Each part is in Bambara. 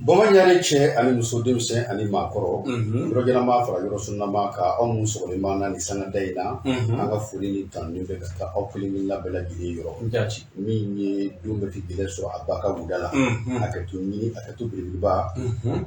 Bamaɲare cɛ ani muso denmisɛn ani maakɔrɔ yɔrɔjɛlama fara yɔrɔ sunnama ka aw mun sɔgɔlenba na ni sangada in na an ka foli ni tanuni bɛ ka taa aw kelen kelenna bɛɛ lajɛlen yɔrɔ min ye don bɛ gɛlɛn sɔrɔ a ba ka wuda la hakɛto ɲini hakɛto belebeleba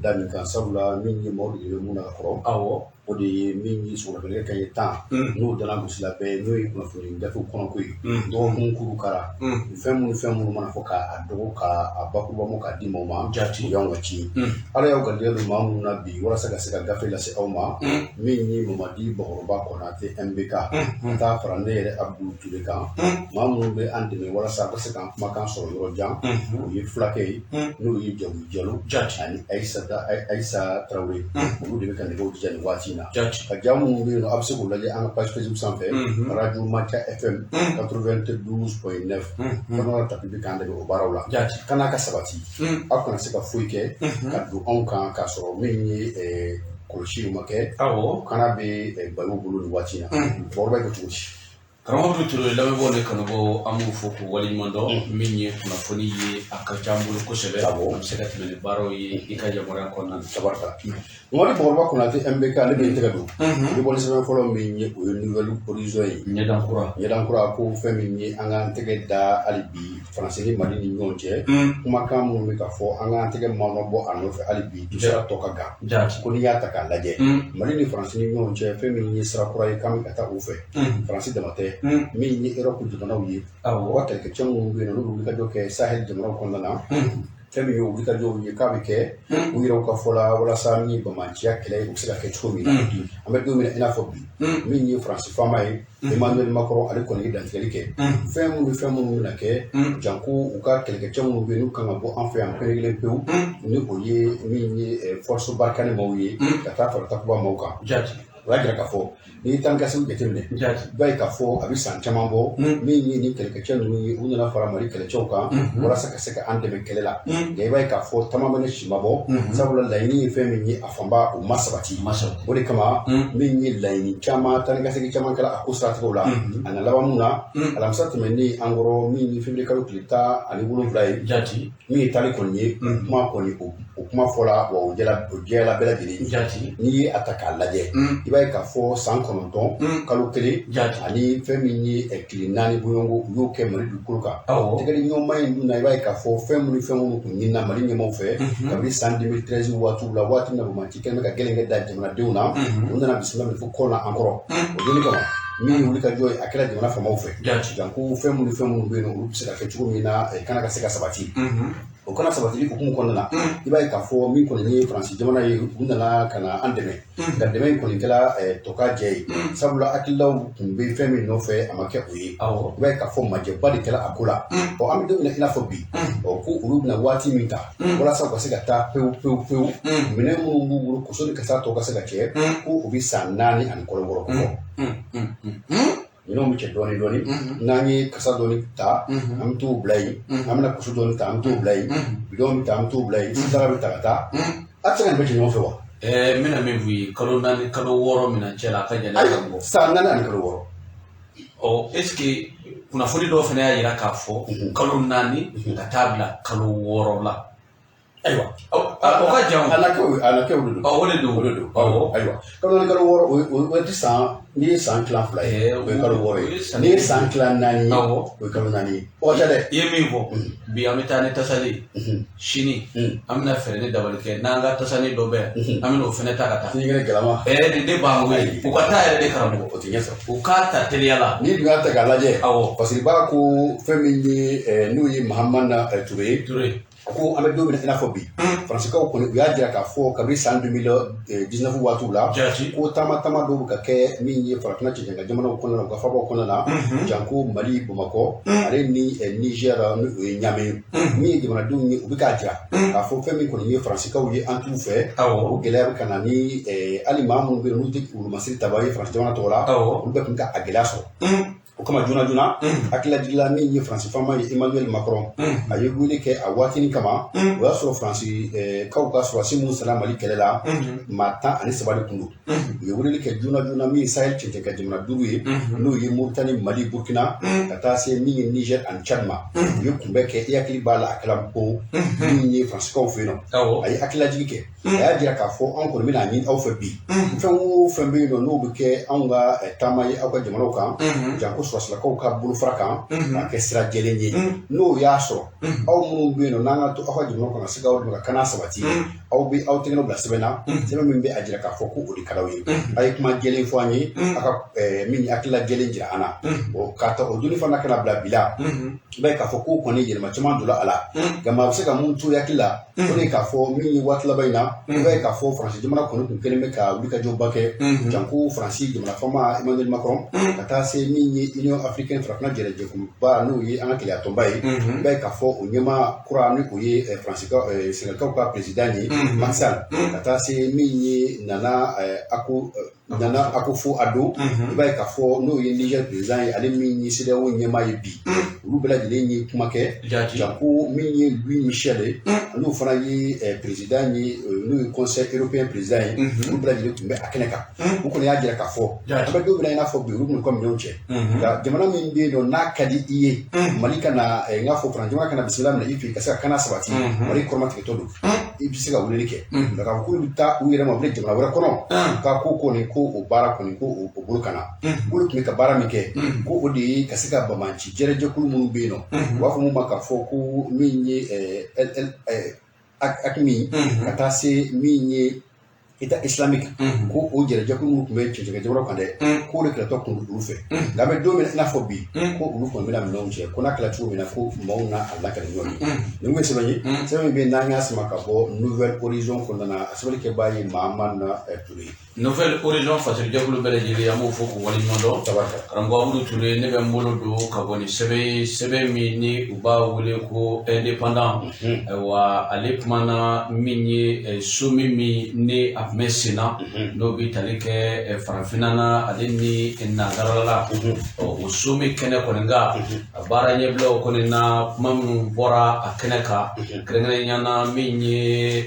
da min kan sabula min ye maaw de bɛ mun na kɔrɔ o de ye min ye sɔgɔbɛlɛ ka ye 10 n'o dana gosila bɛɛ n'o ye kunnafoni gafe kɔnɔko ye dɔgɔkun kuru kara fɛn minnu mana fɔ k'a dɔgɔ k'a bakurubamo k'a di maaw ma y'anw ka ci ala y'aw garijɛgɛ don maa minnu na bi walasa ka se ka gafe lase aw ma min ye Mamadi Bakɔrɔba Konate MBK ka taa fara ne yɛrɛ Abudu Ture kan maa minnu bɛ an dɛmɛ walasa a ka se k'an kumakan sɔrɔ yɔrɔ jan o ye fulakɛ ye n'o ye Jawu Jalo ani Ayisa Tarawele olu de bɛ ka nɛgɛw diya nin waati na ka jaa minnu bɛ yen nɔ a bɛ se k'o lajɛ an ka page Facebook sanfɛ Radio Macha FM 92.9 kɔnɔna tapi bɛ k'an dɛmɛ o baaraw la kan'a ka sabati aw kana se ka foyi kɛ ka don anw kan k'a sɔrɔ min ye kɔlɔsi ma kɛ kana bɛ balo bolo ni waati na bɔrɔba kɛ cogo di karamɔgɔ Ture lamɛnbaaw de kanubɔ an b'u fɔ k'u waleɲuman dɔn min ye kunnafoni ye a ka ca an bolo kosɛbɛ an bɛ se ka tɛmɛ ni baaraw ye i ka yamaruya kɔnɔna na tabarika Mamadi Bakɔrɔba Konate MBK ne bɛ n tɛgɛ don i bɔli sɛbɛn fɔlɔ min ye o ye nouvelle horizon ye ɲɛdankura ko fɛn min ye an k'an tɛgɛ da hali bi Faransi ni Mali ni ɲɔgɔn cɛ kumakan minnu bɛ ka fɔ an k'an tɛgɛ maanabɔ a nɔfɛ hali bi dusara tɔ ka gan ko n'i y'a ta k'a lajɛ Mali ni Faransi ni ɲɔgɔn cɛ fɛn min ye sirakura ye k'an bɛ ka taa u fɛ Faransi dama tɛ min ye Europe jamanaw ye u ka kɛlɛkɛcɛ minnu bɛ yen n'olu wulikajɔ kɛ Sahel jamanaw kɔnɔna na fɛn min ye wulikajɔw ye k'a bɛ kɛ u yɛrɛw ka fɔ la walasa ni bamanciya kɛlɛ u bɛ se ka kɛ cogo min na an bɛ don min na i n'a fɔ bi min ye Faransi faama ye Emmanuel Macron ale kɔni ye dantigɛli kɛ fɛn minnu bɛna kɛ janko u ka kɛlɛkɛcɛ minnu bɛ yen n'u kan ka bɔ an fɛ yan kelen pewu ni o ye min ye force Barkhane maaw ye ka taa fara Takuba maaw kan o y'a jira k'a fɔ n'i ye tan kasiw jateminɛ i b'a ye k'a fɔ a bɛ san caman bɔ min ye ni kɛlɛkɛcɛ ninnu ye u nana fara Mali kɛlɛcɛw kan walasa ka se ka an dɛmɛ kɛlɛ la nka i b'a ye k'a fɔ taama bɛ ne si ma bɔ sabula laɲini ye fɛn min ye a fanba o ma sabati o de kama min ye laɲini caman tan ka segin caman kɛra a ko siratigɛw la a na laban mun na alamisa tɛmɛnen an kɔrɔ min ye février kalo tile 17 ye min ye tali kɔni ye kuma kɔni o kuma fɔla wa o jɛla bɛɛ lajɛlen n'i ye a ta k'a lajɛ i b'a ye k'a fɔ san 9 kalo 1 ani fɛn min ye tile 4 bɔɲɔgɔnko u y'o kɛ Mali dugukolo kan tɛgɛli ɲɔgɔnma in dun na i b'a ye k'a fɔ fɛn minnu tun ɲinina Mali ɲɛmaw fɛ kabini san 2013 waatiw la waati min na Bamanci kɛlen bɛ ka gɛlɛnkɛ da jamanadenw na u nana bisimila min fɔ kɔ na an kɔrɔ o donni kama min ye wulikajɔ ye a kɛra jamana faamaw fɛ janko fɛn minnu bɛ yen nɔ olu bɛ se ka kɛ cogo min na kana ka se ka sabati o kana sabatili hukumu kɔnɔna na i b'a ye k'a fɔ min kɔni ye Faransi jamana ye u nana ka na an dɛmɛ ka dɛmɛ in kɔni kɛra tɔka jɛ ye sabula hakililaw tun bɛ fɛn min nɔfɛ a ma kɛ o ye i b'a ye k'a fɔ majɛba de kɛra a ko la an bɛ don min na i n'a fɔ bi ko olu bɛna waati min ta walasa u ka se ka taa pewu minɛn minnu b'u bolo kosɔn ka se tɔ ka se ka kɛ ko u bɛ san 4 ani kalo 6 bɔ minɛnw bɛ cɛ dɔɔnin n'an ye kasa dɔɔnin ta an bɛ t'o bila yen an bɛna kusu dɔɔnin ta an bɛ t'o bila yen bidɔn bɛ ta an bɛ t'o bila yen sidaga bɛ ta ka taa a tɛ se ka nin bɛ cɛ ɲɔgɔn fɛ wa n bɛna min f'u ye kalo 4 kalo 6 min cɛ la a ka jan n'a ka bɔ san 4 ani kalo 6 est ce que kunnafoni dɔw fana y'a jira k'a fɔ kalo 4 ka taa bila kalo 6 la ayiwa o ka jan ala kɛ o de don o de don ayiwa kalo 4 kalo 6 o tɛ san n'i ye san tila 2 ye o ye kalo 6 ye n'i ye san tila 4 ye o ye kalo 4 ye o tɛ dɛ i ye min fɔ bi an bɛ taa ni tasali sini an bɛna fɛɛrɛ ni dabali kɛ n'an ka tasani dɔ bɛ an bɛna o fana ta ka taa sini kɛnɛ galama de b'an wele u ka taa yɛrɛ de karamɔgɔ o tɛ ɲɛ sɔrɔ u k'a ta teliya la n'i dun y'a ta k'a lajɛ parce que i b'a ko fɛn min ye n'o ye Mahamana Ture ko an bɛ don min na i n'a fɔ bi Faransikaw kɔni u y'a jira k'a fɔ kabini san 2019 waatiw la ko taama dɔw bɛ ka kɛ min ye farafinna cɛncɛnka jamanaw kɔnɔna na u ka faabaw kɔnɔna na janko Mali Bamakɔ ale ni Niger ni o ye Ɲame min ye jamanadenw ye u bɛ k'a jira k'a fɔ fɛn min kɔni ye Faransikaw ye an t'u fɛ o gɛlɛya bɛ ka na ni hali maa minnu bɛ yen n'u tɛ wolomasiri taba ye Faransi jamana tɔgɔ la olu bɛɛ tun ka a gɛlɛya sɔrɔ o kama joona hakilila jigila min ye Faransi fama ye Emmanuel Macron a ye wele kɛ a waatinin kama o y'a sɔrɔ Faransi kaw ka sɔrɔdasi minnu sera Mali kɛlɛ la maa 13 de tun don u ye weleli kɛ joona min ye Sahel cɛncɛn ka jamana 5 ye n'o ye Mauritanie Mali Burkina ka taa se min ye Niger ani Tchad ma u ye kunbɛn kɛ i hakili b'a la a kɛla bon min ye Faransikaw fɛ yen nɔ a ye hakililajigi kɛ a y'a jira k'a fɔ anw kɔni bɛna ɲini aw fɛ bi fɛn o fɛn bɛ yen nɔ n'o bɛ kɛ anw ka taama ye aw ka jamanaw kan janko sɔrɔsilakaw ka bolofara kan k'a kɛ sira jɛlen ye n'o y'a sɔrɔ aw minnu bɛ yen nɔ n'an ka to aw ka jamanaw kan ka se k'aw dɛmɛ ka kanna sabati aw bɛ aw tɛgɛnɔ bila sɛbɛn na sɛbɛn min bɛ a jira k'a fɔ ko o de ka d'aw ye a ye kuma jɛlen fɔ an ye a ka min ye hakilila jɛlen jira an na k'a ta o donni fana kana bila bi la i b'a ye k'a fɔ ko kɔni yɛlɛma caman donna a la nka maa bɛ se ka mun to hakili la o de ye k'a fɔ min ye waati laban in na i b'a ye k'a fɔ Faransi jamana kɔni tun kɛlen bɛ ka wulikajɔba kɛ janko Faransi jamana fama Emmanuel Macron ka taa se min ye Union Africaine farafinna jɛrɛjɛkuluba n'o ye an ka kɛlɛya tɔnba ye i b'a ye k'a fɔ o ɲɛmaa kura ni o ye Sɛnɛgalikaw ka président ye Macky Sall ka taa se min ye Nana Akufo-Addo i b'a ye k'a fɔ n'o ye Niger président ye ale min ye CEDEAO ɲɛmaa ye bi olu bɛɛ lajɛlen ye kuma kɛ janko min ye Louis Michel ye n'o fana ye président ye n'o ye Conseil européen président ye olu bɛɛ lajɛlen tun bɛ a kɛnɛ kan u kɔni y'a jira k'a fɔ an bɛ don min na i n'a fɔ bi olu minnu ka minɛnw cɛ nka jamana min bɛ yen nɔ n'a ka di i ye Mali ka na n k'a fɔ Faransi jamana ka na bisimila minɛ i fɛ yen ka se ka kanna sabati Mali kɔrɔmatigɛtɔ don i bɛ se ka weleli kɛ nka k'a fɔ k'olu bɛ taa u yɛrɛ ma u bɛ jamana wɛrɛ kɔnɔ k'a ko kɔni ko o baara kɔni ko o bolo kana olu tun bɛ ka baara min kɛ ko o de ye ka se ka Bamanci jɛrɛjɛkulu minnu bɛ yen nɔ u b'a fɔ mun ma k'a fɔ ko min ye AQMI ka taa se min ye État islamique ko o jɛrɛjɛkulu minnu tun bɛ cɛncɛn jamanaw kan dɛ k'o de kɛlɛtɔ kun olu fɛ nka an bɛ don min i n'a fɔ bi ko olu kɔni bɛna minɛnw cɛ ko n'a kɛla cogo min na ko maaw n'a lakali ɲɔgɔn ye nin kun ye sɛbɛn ye sɛbɛn min bɛ yen n'an y'a sama ka bɔ Nouvelle Horizon kɔnɔna na a sɛbɛnnikɛbaa ye Mahamana Touré Nouvelle Horizon fasilijɛkulu bɛɛ lajɛlen an b'o fɔ k'u waleɲuman dɔn karamɔgɔ Abudu Touré ne bɛ n bolo don ka bɔ ni sɛbɛn min ni u b'a wele ko indépendant wa ale kumana min ye somi min ni a tun bɛ sen na n'o bɛ tali kɛ farafinna na ale ni nanzara la o somi kɛnɛ kɔni kan a baara ɲɛbilaw kɔni na kuma minnu bɔra a kɛnɛ kan kɛrɛnkɛrɛnnenya na min ye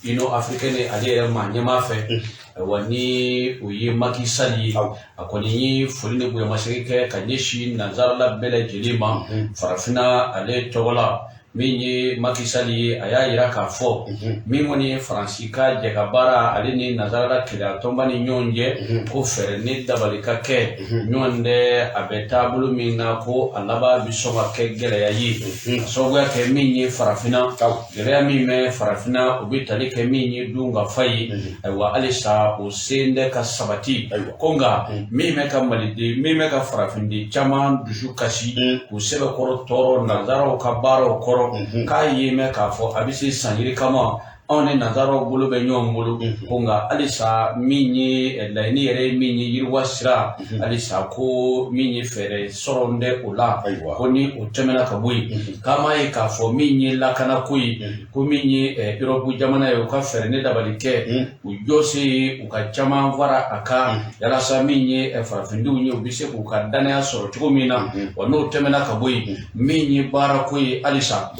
Union Africaine ale yɛrɛ maa ɲɛmaa fɛ wa ni o ye Macky Sall ye a kɔni ye foli ni bonyamasegin kɛ ka ɲɛsin nanzara la bɛɛ lajɛlen ma farafinna ale tɔgɔ la min ye Macky Sall ye a y'a jira k'a fɔ min kɔni ye Faransi ka jɛ ka baara ale ni nanzara la kɛlɛya tɔnba ni ɲɔgɔn cɛ ko fɛɛrɛ ni dabali ka kɛ ɲɔgɔn tɛ a bɛ taabolo min na ko a laban bɛ sɔn ka kɛ gɛlɛya ye ka sababuya kɛ min ye farafinna gɛlɛya min bɛ farafinna o bɛ tali kɛ min ye dun ka fa ye ayiwa halisa o sen tɛ ka sabati ko nka min bɛ ka maliden min bɛ ka farafinden caman dusu kasi k'u sɛbɛkɔrɔ tɔɔrɔ nanzaraw ka baaraw kɔrɔ k'a ye mɛn k'a fɔ a bɛ se san yiri kama anw ni nanzaraw bolo bɛ ɲɔgɔn bolo ko nka halisa min ye laɲini yɛrɛ ye min ye yiriwa sira halisa ko min ye fɛɛrɛ sɔrɔ n tɛ o la ko ni o tɛmɛna ka bɔ yen k'a ma ye k'a fɔ min ye lakanako ye ko min ye Europe jamana ye u ka fɛɛrɛ ni dabali kɛ u jɔse u ka caman fara a kan yalasa min ye farafindenw ye u bɛ se k'u ka danaya sɔrɔ cogo min na wa n'o tɛmɛna ka bɔ yen min ye baarako ye halisa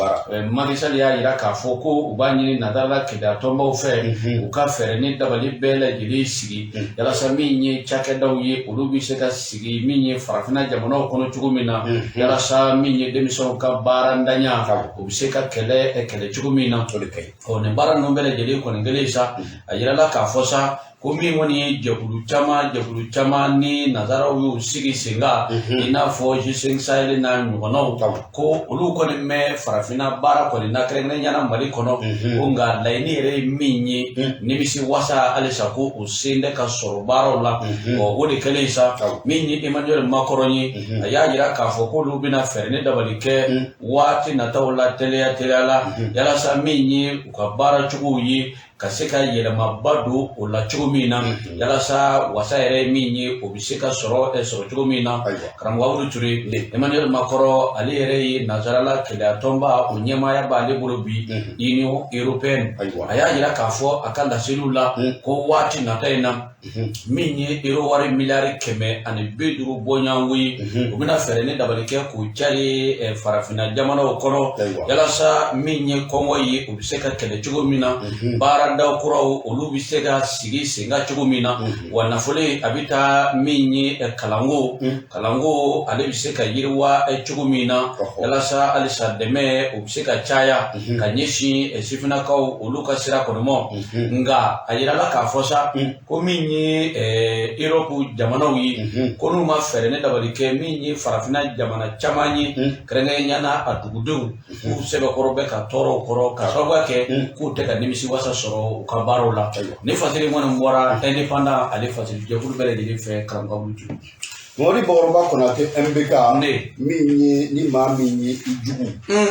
Macky Sall y'a jira k'a fɔ ko u b'a ɲini nanzara kɛlɛya tɔnbaw fɛ u ka fɛɛrɛ ni dabali bɛɛ lajɛlen sigi yalasa min ye cakɛdaw ye olu bɛ se ka sigi min ye farafinna jamanaw kɔnɔ cogo min na yalasa min ye denmisɛnw ka baara ntanya o bɛ se ka kɛlɛ cogo min na nin baara ninnu bɛɛ lajɛlen kɔni kɛlen sa a yirala k'a fɔ sa ko min kɔni ye jɛkulu caman ni nanzaraw y'u sigi sen kan i n'a fɔ G5 Sahel n'a ɲɔgɔnnaw ko olu kɔni bɛ farafinna baara kɔni na kɛrɛnkɛrɛnnenya Mali kɔnɔ ko nka laɲini yɛrɛ ye min ye nimisi wasa halisa ko o sen tɛ ka sɔrɔ baaraw la o de kɛlen sa min ye Emmanuel Macron ye a y'a jira k'a fɔ k'olu bɛna fɛɛrɛ ni dabali kɛ waati nataw la teliya la yalasa min ye u ka baara cogow ye ka se ka yɛlɛmaba don o la cogo min na yalasa wasa yɛrɛ min ye o bɛ se ka sɔrɔ cogo min na karamɔgɔ Abudu Ture Emmanuel Macron ale yɛrɛ ye nazarala kɛlɛya tɔnba o ɲɛmaaya b'ale bolo bi Union Européenne a y'a yira k'a fɔ a ka laseliw la ko waati nata in na min ye euro wari miliyari 150 bɔɲɔgɔnko ye u bɛna fɛɛrɛ ni dabali kɛ k'o cari farafinna jamanaw kɔnɔ yalasa min ye kɔngɔ ye o bɛ se ka kɛlɛ cogo min na baaradaw kuraw olu bɛ se ka sigi sen kan cogo min na wa nafolo a bɛ taa min ye kalanko ale bɛ se ka yiriwa cogo min na yalasa halisa dɛmɛ o bɛ se ka caya ka ɲɛsin sifinnakaw olu ka sira kɔnɔma nka a yirala k'a fɔ sa ko min ye Europe jamanaw ye ko n'u ma fɛɛrɛ ne dabali kɛ min ye farafinna jamana caman ye kɛrɛnkɛrɛnnenya na a dugudenw k'u sɛbɛkɔrɔ bɛ ka tɔɔrɔ kɔrɔ ka sababuya kɛ k'u tɛ ka nimisi wasa sɔrɔ u ka baaraw la ni fasiri kɔni bɔra indépendant ale fasiri jɛkulu bɛɛ lajɛlen fɛ karamɔgɔ Abudu Ture Mori Bakɔrɔba Konate MBK min ye ni maa min ye i jugu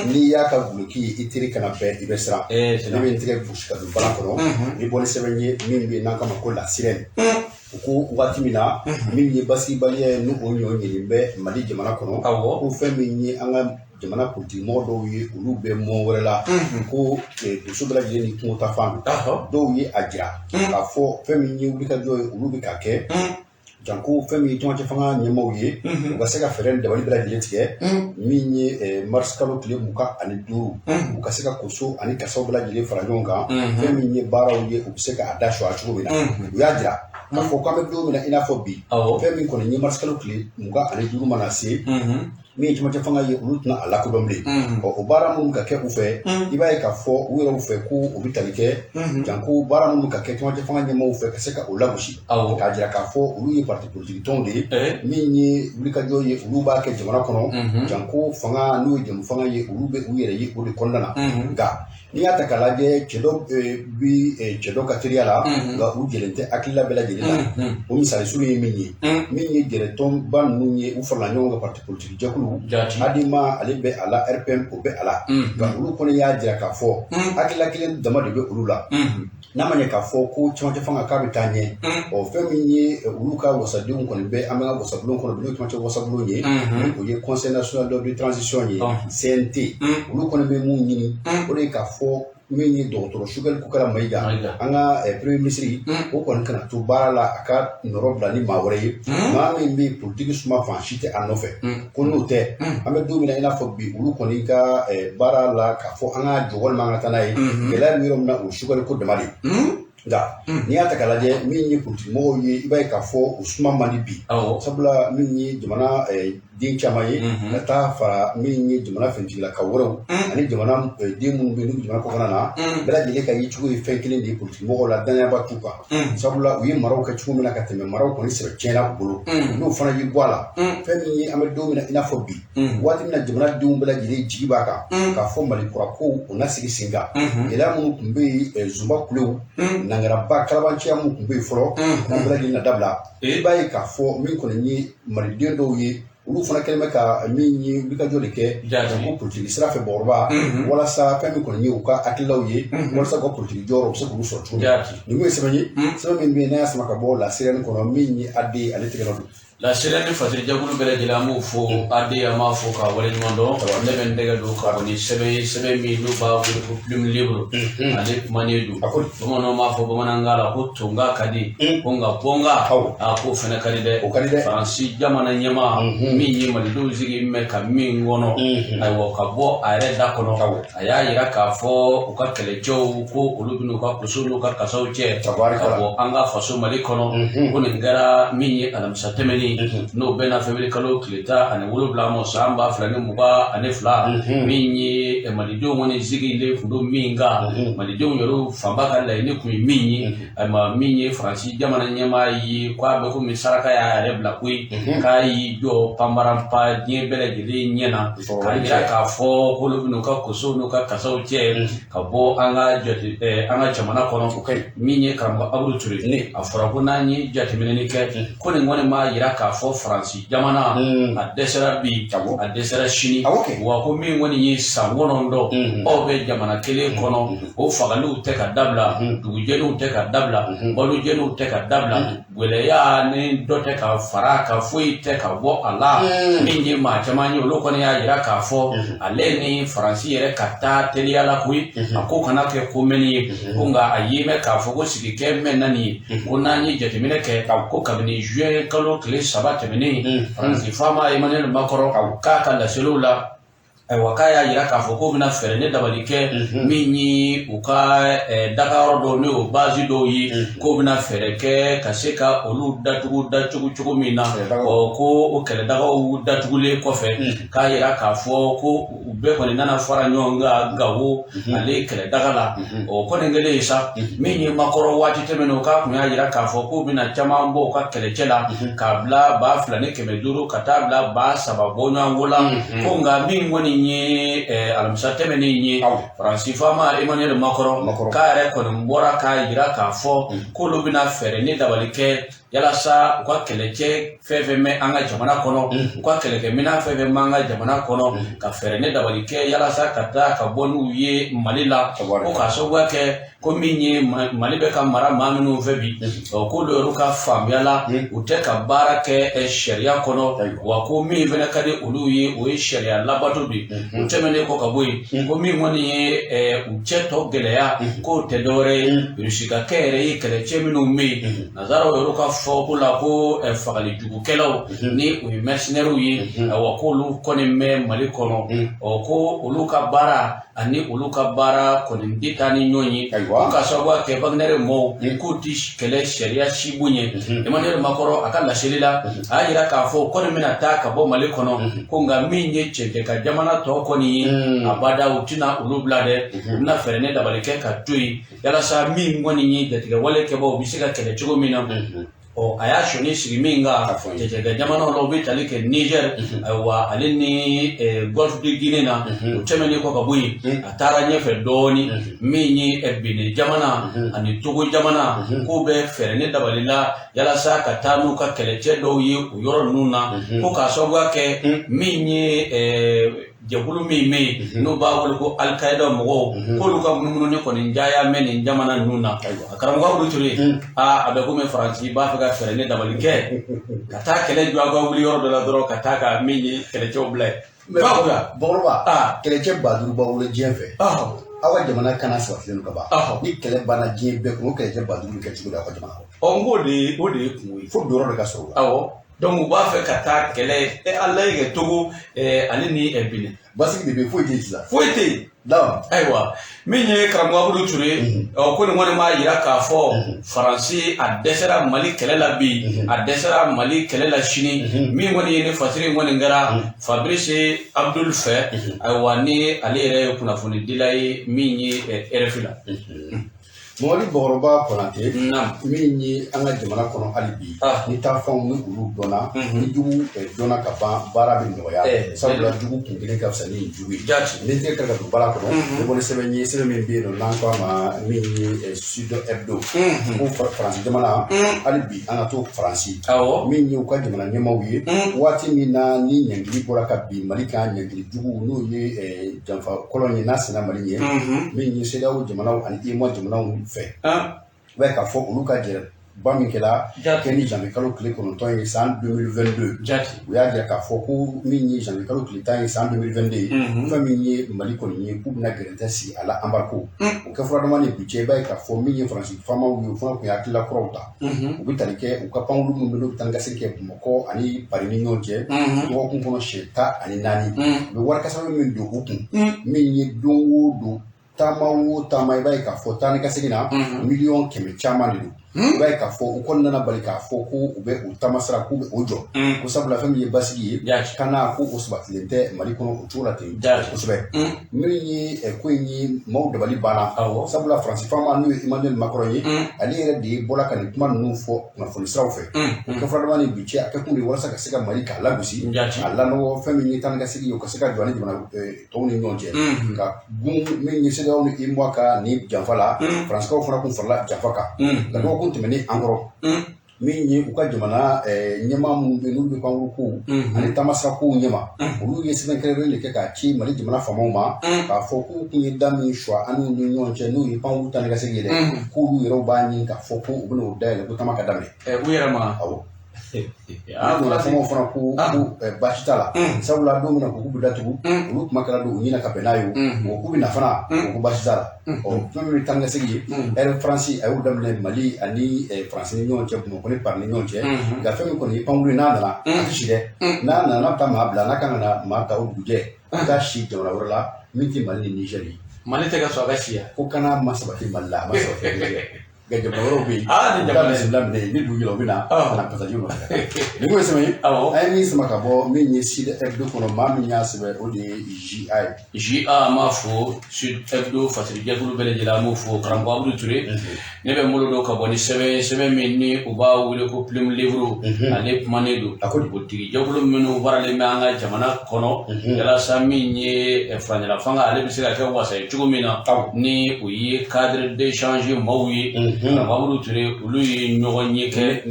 n'i y'a ka guloki ye i teri kana bɛn i bɛ siran ne bɛ n tɛgɛ gosi ka don balan kɔnɔ ni bɔli sɛbɛn ye min bɛ n'an kama ko la sirène u ko waati min na min ye basigibaliya ye n'o ɲɔ ɲini bɛ Mali jamana kɔnɔ ko fɛn min ye an ka jamana politique mɔgɔ dɔw ye olu bɛ mɔn wɛrɛ la ko doso bɛɛ lajɛlen ni kungo ta fan dɔw ye a jira k'a fɔ fɛn min ye wulikajɔ ye olu bɛ ka kɛ janko fɛn min ye cɛmancɛ fanga ɲɛmaaw ye u ka se ka fɛɛrɛ ni dabali bɛɛ lajɛlen tigɛ min ye mars kalo tile 25 u ka se ka koso ani kasaw bɛɛ lajɛlen fara ɲɔgɔn kan fɛn min ye baaraw ye u bɛ se k'a da sɔ a cogo min na u y'a jira k'a fɔ k'an bɛ don min na i n'a fɔ bi fɛn min kɔni ye mars kalo tile 25 mana se min ye cɛmancɛ fanga ye olu tɛna a lakodɔn bilen o baara minnu ka kɛ u fɛ i b'a ye k'a fɔ u yɛrɛw fɛ ko u bɛ tali kɛ janko baara minnu ka kɛ cɛmancɛ fanga ɲɛmaaw fɛ ka se ka o lagosi k'a jira k'a fɔ olu ye parti politique tɔnw de ye min ye wulikajɔ ye olu b'a kɛ jamana kɔnɔ janko fanga n'o ye jamu fanga ye olu bɛ u yɛrɛ ye o de kɔnɔna na nka n'i y'a ta k'a lajɛ cɛ dɔ bi cɛ dɔ ka teriya la nka u jɛlen tɛ hakilila bɛɛ lajɛlen na o misali suru ye min ye gɛrɛtɔnba ninnu ye u farala ɲɔgɔn kan parti politique jɛkulu Adima ale bɛ a la RPM o bɛ a la nka olu kɔni y'a jira k'a fɔ hakilila kelen dama de bɛ olu la n'a ma ɲɛ k'a fɔ ko cɛmancɛ fanga k'a bɛ taa ɲɛ fɛn min ye olu ka wasadenw kɔni bɛ an bɛ ka wasabulon kɔnɔ n'o ye cɛmancɛ wasabulon ye o ye Conseil national de transition ye CNT olu kɔni bɛ mun ɲini o de ye k'a fɔ min ye dɔgɔtɔrɔ Sogɛli Kukala Mayiga an ka premier ministre o kɔni kana to baara la a ka nɔrɔ bila ni maa wɛrɛ ye maa min bɛ politique suma fan si tɛ a nɔfɛ ko n'o tɛ an bɛ don min na i n'a fɔ bi olu kɔni ka baara la k'a fɔ an ka jɔ walima an ka taa n'a ye gɛlɛya min yɔrɔ min na o Sogɛli ko dama de nka n'i y'a ta k'a lajɛ min ye politique mɔgɔw ye i b'a ye k'a fɔ o suma man di bi sabula min ye jamana den caman ye ka taa fara min ye jamana fɛntigilaka wɛrɛw ani jamana den minnu bɛ yen n'u jamana kɔfana na bɛɛ lajɛlen ka ye cogo ye fɛn kelen de ye politique mɔgɔw la danayaba t'u kan sabula u ye maraw kɛ cogo min na ka tɛmɛ maraw kɔni sɛbɛ tiɲɛna u bolo n'o fana y'i bɔ a la fɛn min ye an bɛ don min na i n'a fɔ bi waati min na jamanadenw bɛɛ lajɛlen jigi b'a kan k'a fɔ Mali kura kow o na sigi sen kan gɛlɛya minnu tun bɛ yen Zumba kulew nangaraba kalabanciya minnu tun bɛ yen fɔlɔ an bɛɛ lajɛlen na dabila i b'a ye k'a fɔ min kɔni ye maliden dɔw ye olu fana kɛlen bɛ ka min ye wulikajɔ de kɛ janko politique sira fɛ Bakɔrɔba walasa fɛn min kɔni ye u ka hakililaw ye walasa u ka politique jɔyɔrɔ u bɛ se k'olu sɔrɔ cogo min nin kun ye sɛbɛn ye sɛbɛn min bɛ yen n'a y'a sama ka bɔ la sirɛni kɔnɔ min ye AD ale tigɛ la don la sirɛni fasiri jɛkulu bɛɛ lajɛlen an b'o fɔ AD an b'a fɔ k'a waleɲuman dɔn ne bɛ n tɛgɛ don k'a kɔni sɛbɛn min n'u b'a wele ko plume libre ale kumanen don bamananw b'a fɔ bamanankan la ko tonga ka di ko nka bɔnga k'o fana ka di dɛ Faransi jamana ɲɛmaa min ye malidenw sigi mɛn ka min kɔnɔ ayiwa ka bɔ a yɛrɛ da kɔnɔ a y'a yira k'a fɔ u ka kɛlɛcɛw ko olu bɛ n'u ka koso n'u ka kasaw cɛ ka bɔ an ka faso Mali kɔnɔ ko nin kɛra min ye alamisa tɛmɛnen n'o bɛnna Février kalo tile 17 ma san 2022 min ye malidenw kɔni sigilen tun don min kan malidenw yɛrɛ fanba ka laɲini kun ye min ye min ye Faransi jamana ɲɛmaa ye k'a bɛ komi saraka y'a yɛrɛ bila koyi k'a y'i jɔ panparanpa diɲɛ bɛɛ lajɛlen ɲɛna k'a yira k'a fɔ k'olu bɛ n'u ka kosow n'u ka kasaw cɛ ka bɔ an ka jamana kɔnɔ min ye karamɔgɔ Abudu Ture a fɔra ko n'an ye jateminɛli kɛ ko nin kɔni m'a yira k'a fɔ Faransi jamana a dɛsɛra bi a dɛsɛra sini wa ko min kɔni ye san 9 aw bɛ jamana kelen kɔnɔ o fagaliw tɛ ka dabila dugujɛliw tɛ ka dabila balojɛliw tɛ ka dabila gwɛlɛya ni dɔ tɛ ka fara ka foyi tɛ ka bɔ a la min ye maa caman ye olu kɔni y'a jira k'a fɔ ale ni Faransi yɛrɛ ka taa teliya la koyi a ko kana kɛ ko mɛnni ye ko nka a ye mɛn k'a fɔ ko sigikɛ mɛn na nin ye ko n'an ye jateminɛ kɛ ko kabini juin kalo tile 3 tɛmɛnen Faransi faama Emmanuel Macron k'a ka laseliw la ayiwa k'a y'a jira k'a fɔ k'o bɛna fɛɛrɛ ne dabali kɛ min ye u ka dagayɔrɔ dɔw n'o base dɔw ye k'o bɛna fɛɛrɛ kɛ ka se ka olu datugu cogo min na ko o kɛlɛdagaw datugulen kɔfɛ k'a jira k'a fɔ ko u bɛɛ kɔni nana fara ɲɔgɔn kan Gawo ale kɛlɛdaga la o kɔni kɛlen sa min ye Macron waati tɛmɛnen k'a kun y'a jira k'a fɔ k'u bɛna caman bɔ u ka kɛlɛcɛ la k'a bila 2,500 ka taa bila 3,000 bɔ ɲɔgɔnko la ko nka min kɔni ye alamisa tɛmɛnen ye Faransi faama Emmanuel Macron k'a yɛrɛ kɔni bɔra k'a jira k'a fɔ k'olu bɛna fɛɛrɛ ne dabali kɛ yalasa u ka kɛlɛcɛ fɛn fɛn bɛ an ka jamana kɔnɔ u ka kɛlɛkɛminɛn fɛn fɛn bɛ an ka jamana kɔnɔ ka fɛɛrɛ ne dabali kɛ yalasa ka taa ka bɔ n'u ye Mali la ko k'a sababuya kɛ ko min ye Mali bɛ ka mara maa minnu fɛ bi k'olu yɛrɛ ka faamuya la u tɛ ka baara kɛ sariya kɔnɔ wa ko min fɛnɛ ka di olu ye o ye sariya labato de u tɛmɛnen kɔ ka bɔ yen ko min kɔni ye u cɛ tɔ gɛlɛya k'o tɛ dɔwɛrɛ ye Rusi ka kɛ yɛrɛ ye kɛlɛcɛ minnu bɛ yen nazaraw yɛrɛ ka fɔ ko la ko fagali jugukɛlaw ni u ye mercenaires ye wa k'olu kɔni bɛ Mali kɔnɔ ko olu ka baara ani olu ka baara kɔni tɛ taa ni ɲɔgɔn ye ka sababu kɛ Wagner mɔɔw k'u ti kɛlɛ sariya si bonya Emmanuel Macron a ka laseli la a y'a jira k'a fɔ kɔni bɛna taa ka bɔ Mali kɔnɔ ko nka min ye cɛncɛn ka jamana tɔ kɔni ye abada u tɛna olu bila dɛ u bɛna fɛɛrɛ ne dabali kɛ ka to yen yalasa min kɔni ye jatigɛ wale kɛbaaw u bɛ se ka kɛlɛ cogo min na a y'a sɔnni sigi min kan cɛcɛkɛ jamanaw la u bɛ tali kɛ Niger ayiwa ale ni Golfe de Guinée na o tɛmɛnen kɔ ka bɔ yen a taara ɲɛfɛ dɔɔni min ye Benin jamana ani Togo jamana k'o bɛ fɛɛrɛ ne dabali la yalasa ka taa n'u ka kɛlɛcɛ dɔw ye o yɔrɔ ninnu na ko k'a sababuya kɛ min ye jɛkulu min bɛ yen n'o b'a wele ko Al-Qaida mɔgɔw k'olu ka munumunu kɔni jaya mɛn nin jamana ninnu na a karamɔgɔ Olu Ture a bɛ komi Faransi b'a fɛ ka fɛɛrɛ ne dabali kɛ ka taa kɛlɛ jɔ a ka wuli yɔrɔ dɔ la dɔrɔn ka taa ka min ye kɛlɛcɛw bila yen Bakɔrɔba kɛlɛcɛ 5000 b'aw wolo diɲɛ fɛ aw ka jamana kana sabatilen ka ban ni kɛlɛ banna diɲɛ bɛɛ kɔnɔ o kɛlɛcɛ 5000 kɛ cogo di aw ka jamana kɔnɔ o de ye kun ye fo bi yɔrɔ de ka sɔrɔ awɔ donc u b'a fɛ ka taa kɛlɛ ala ye kɛ Togo ale ni Benin basigi de bɛ foyi tɛ yen sisan foyi tɛ yen ayiwa min ye karamɔgɔ Olu Ture ko nin kɔni b'a jira k'a fɔ Faransi a dɛsɛra Mali kɛlɛ la bi a dɛsɛra Mali kɛlɛ la sini min kɔni ye ne fasiri kɔni kɛra Fabrice Abdul fɛ ayiwa ni ale yɛrɛ ye kunnafoni dila ye min ye RFI la Mamadi Bakɔrɔba Konate min ye an ka jamana kɔnɔ hali bi ni taafɛnw ni olu dɔnna ni jugu dɔnna ka ban baara bɛ nɔgɔya sabula jugu kun kelen ka fisa ni jugu ye ni tɛ ka don baara kɔnɔ ne bɔra sɛbɛn ye sɛbɛn min bɛ yen nɔ n'an k'a ma min ye Sud Hebdo ko Faransi jamana hali bi an ka to Faransi min ye u ka jamana ɲɛmaaw ye waati min na ni ɲɛngili bɔra ka bin Mali kan ɲɛngili jugu n'o ye janfa kɔlɔn ye n'a sera Mali ɲɛ min ye CEDEAO jamanaw ani UEMOA jamanaw fɛ i b'a ye k'a fɔ olu ka jɛrɛba min kɛra kɛ ni janvier kalo tile 9 ye san 2022 u y'a jira k'a fɔ ko min ye janvier kalo tile 10 ye san 2022 ye fɛn min ye Mali kɔni ye k'u bɛna gɛrɛntɛ sigi a la embargo o kɛ furadama ni bi cɛ i b'a ye k'a fɔ min ye Faransi faamaw ye o fana tun ye hakilila kuraw ta u bɛ tali kɛ u ka pankulu minnu bɛ n'u bɛ taa ni ka segin kɛ Bamakɔ ani Paris ni ɲɔgɔn cɛ dɔgɔkun kɔnɔ siɲɛ 10 ani 4 u bɛ wari kasara min don u kun min ye don o don taama o taama i b'a ye k'a fɔ taa ni ka segin na 100,000 caman de don i b'a ye k'a fɔ u kɔni nana bali k'a fɔ ko u bɛ u taama sira k'u bɛ o jɔ ko sabula fɛn min ye basigi ye kana ko o sabatilen tɛ Mali kɔnɔ o cogo la ten kosɛbɛ min ye ko in ye maaw dabali banna sabula Faransi faama n'o ye Emmanuel Macron ye ale yɛrɛ de bɔra ka nin kuma ninnu fɔ kunnafoni siraw fɛ o kɛ furadama ni bi cɛ a kɛ kun de walasa ka se ka Mali k'a lagosi a lanɔgɔ fɛn min ye taa ni ka segin ye o ka se ka jɔ ani jamana tɔw ni ɲɔgɔn cɛ ka gun min ye CEDEAO ni UEMOA ka ni janfa la Faransikɛw fana kun farala janfa kan nka dɔgɔkun tɛmɛnen an kɔrɔ min ye u ka jamana ɲɛma minnu bɛ n'olu bɛ pankuru ko ani tamasira kow ɲɛma olu ye sɛbɛnkɛrɛnlen de kɛ k'a ci Mali jamana faamaw ma k'a fɔ k'u kun ye da min suwa an n'u ni ɲɔgɔn cɛ n'o ye pankuru taa ni ka segin ye dɛ k'olu yɛrɛw b'a ɲini k'a fɔ ko u bɛna o dayɛlɛ ko taama ka daminɛ. U yɛrɛ ma awɔ. Olu famaw fana ko baasi t'a la sabula don min na ko k'u bɛ datugu olu kuma kɛra don u ɲina ka bɛn n'a ye o k'u bɛ na fana ko baasi t'a la fɛn min bɛ taa ni ka segin ye ɛri Faransi a y'o daminɛ Mali ani Faransi ni ɲɔgɔn cɛ Bamakɔ ni Paris ni ɲɔgɔn cɛ nka fɛn min kɔni ye pankuru ye n'a nana a tɛ si dɛ n'a nana n'a bɛ taa maa bila n'a kan ka na maa ta o dugujɛ a ka si jamana wɛrɛ la min tɛ Mali ni Niger ye. Mali tɛ ka sɔn a ka si yan ko kana ma sabati Mali la a ma sabati Niger nka jamana wɛrɛw bɛ yen u ka bisimila minɛ ni dugu yɛlɛ u bɛ na ka na pasajiw nɔfɛ nin ko ye sɛbɛn ye an ye min sama ka bɔ min ye Sud Hebdo kɔnɔ maa min y'a sɛbɛn o de ye JA ye. JA an b'a fɔ Sud Hebdo fasirijɛkulu bɛɛ lajɛlen an b'o fɔ karamɔgɔ Abudu Ture ne bɛ n bolo don ka bɔ ni sɛbɛn min ni u b'a wele ko Plume Livre ale kumanen don politigijɛkulu minnu baaralen bɛ an ka jamana kɔnɔ yalasa min ye faraɲɛla fanga ale bɛ se ka kɛ wasa ye cogo min na ni o ye cadre d'échange maaw ye Abudu Ture olu ye ɲɔgɔn ye kɛ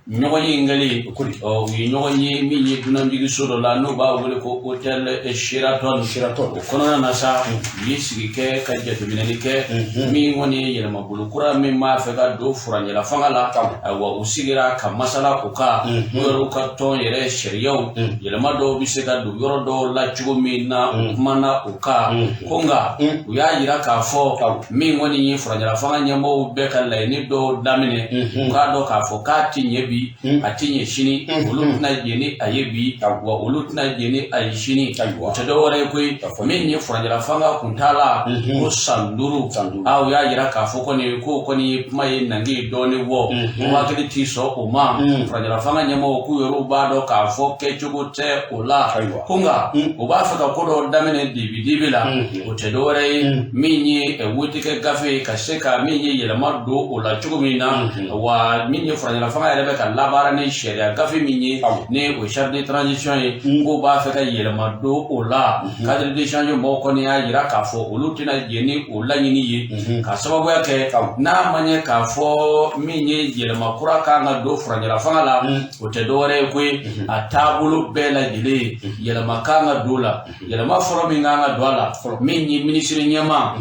ɲɔgɔn ye in kɛlen u ye ɲɔgɔn ye min ye dunanjigi so dɔ la n'o b'a wele ko hôtel Sheraton o kɔnɔna na sa u ye sigi kɛ ka jateminɛli kɛ min kɔni ye yɛlɛmabolo kura min b'a fɛ ka don furancɛla fanga la wa u sigira ka masala o kan n'o yɛrɛ ka tɔn yɛrɛ sariyaw yɛlɛma dɔw bɛ se ka don yɔrɔ dɔw la cogo min na u kumana o kan ko nka u y'a yira k'a fɔ min kɔni ye furancɛla fanga ɲɛmɔgɔw bɛɛ ka laɲini dɔw daminɛ u k'a dɔn k'a fɔ k'a ti ɲɛ bi a ti ɲɛ sini olu tɛna jɛ ni a ye bi wa olu tɛna jɛ ni a ye sini o tɛ dɔ wɛrɛ ye koyi min ye furancɛla fanga kun t'a la ko san 5 u y'a yira k'a fɔ kɔni ko kɔni ye kuma ye nange dɔɔni bɔ ko hakili t'i sɔn o ma furancɛla fanga ɲɛmɔgɔw k'u yɛrɛw b'a dɔn k'a fɔ kɛcogo tɛ o la ko nka u b'a fɛ ka ko dɔ daminɛ dibi la o tɛ dɔ wɛrɛ ye min ye wotikɛ gafe ka se ka min ye yɛlɛma don o la cogo min na wa min ye furancɛla fanga yɛrɛ bɛ ka labaara ni sariya gafe min ye ni o charte de transition ye ko b'a fɛ ka yɛlɛma don o la cadre d'échange mɔgɔw kɔni y'a yira k'a fɔ olu tɛna jɛ ni o laɲini ye ka sababuya kɛ n'a ma ɲɛ k'a fɔ min ye yɛlɛma kura kan ka don furancɛla fanga la o tɛ dɔwɛrɛ ye koyi a taabolo bɛɛ lajɛlen yɛlɛma kan ka don la yɛlɛma fɔlɔ min kan ka don a la min ye minisiri ɲɛma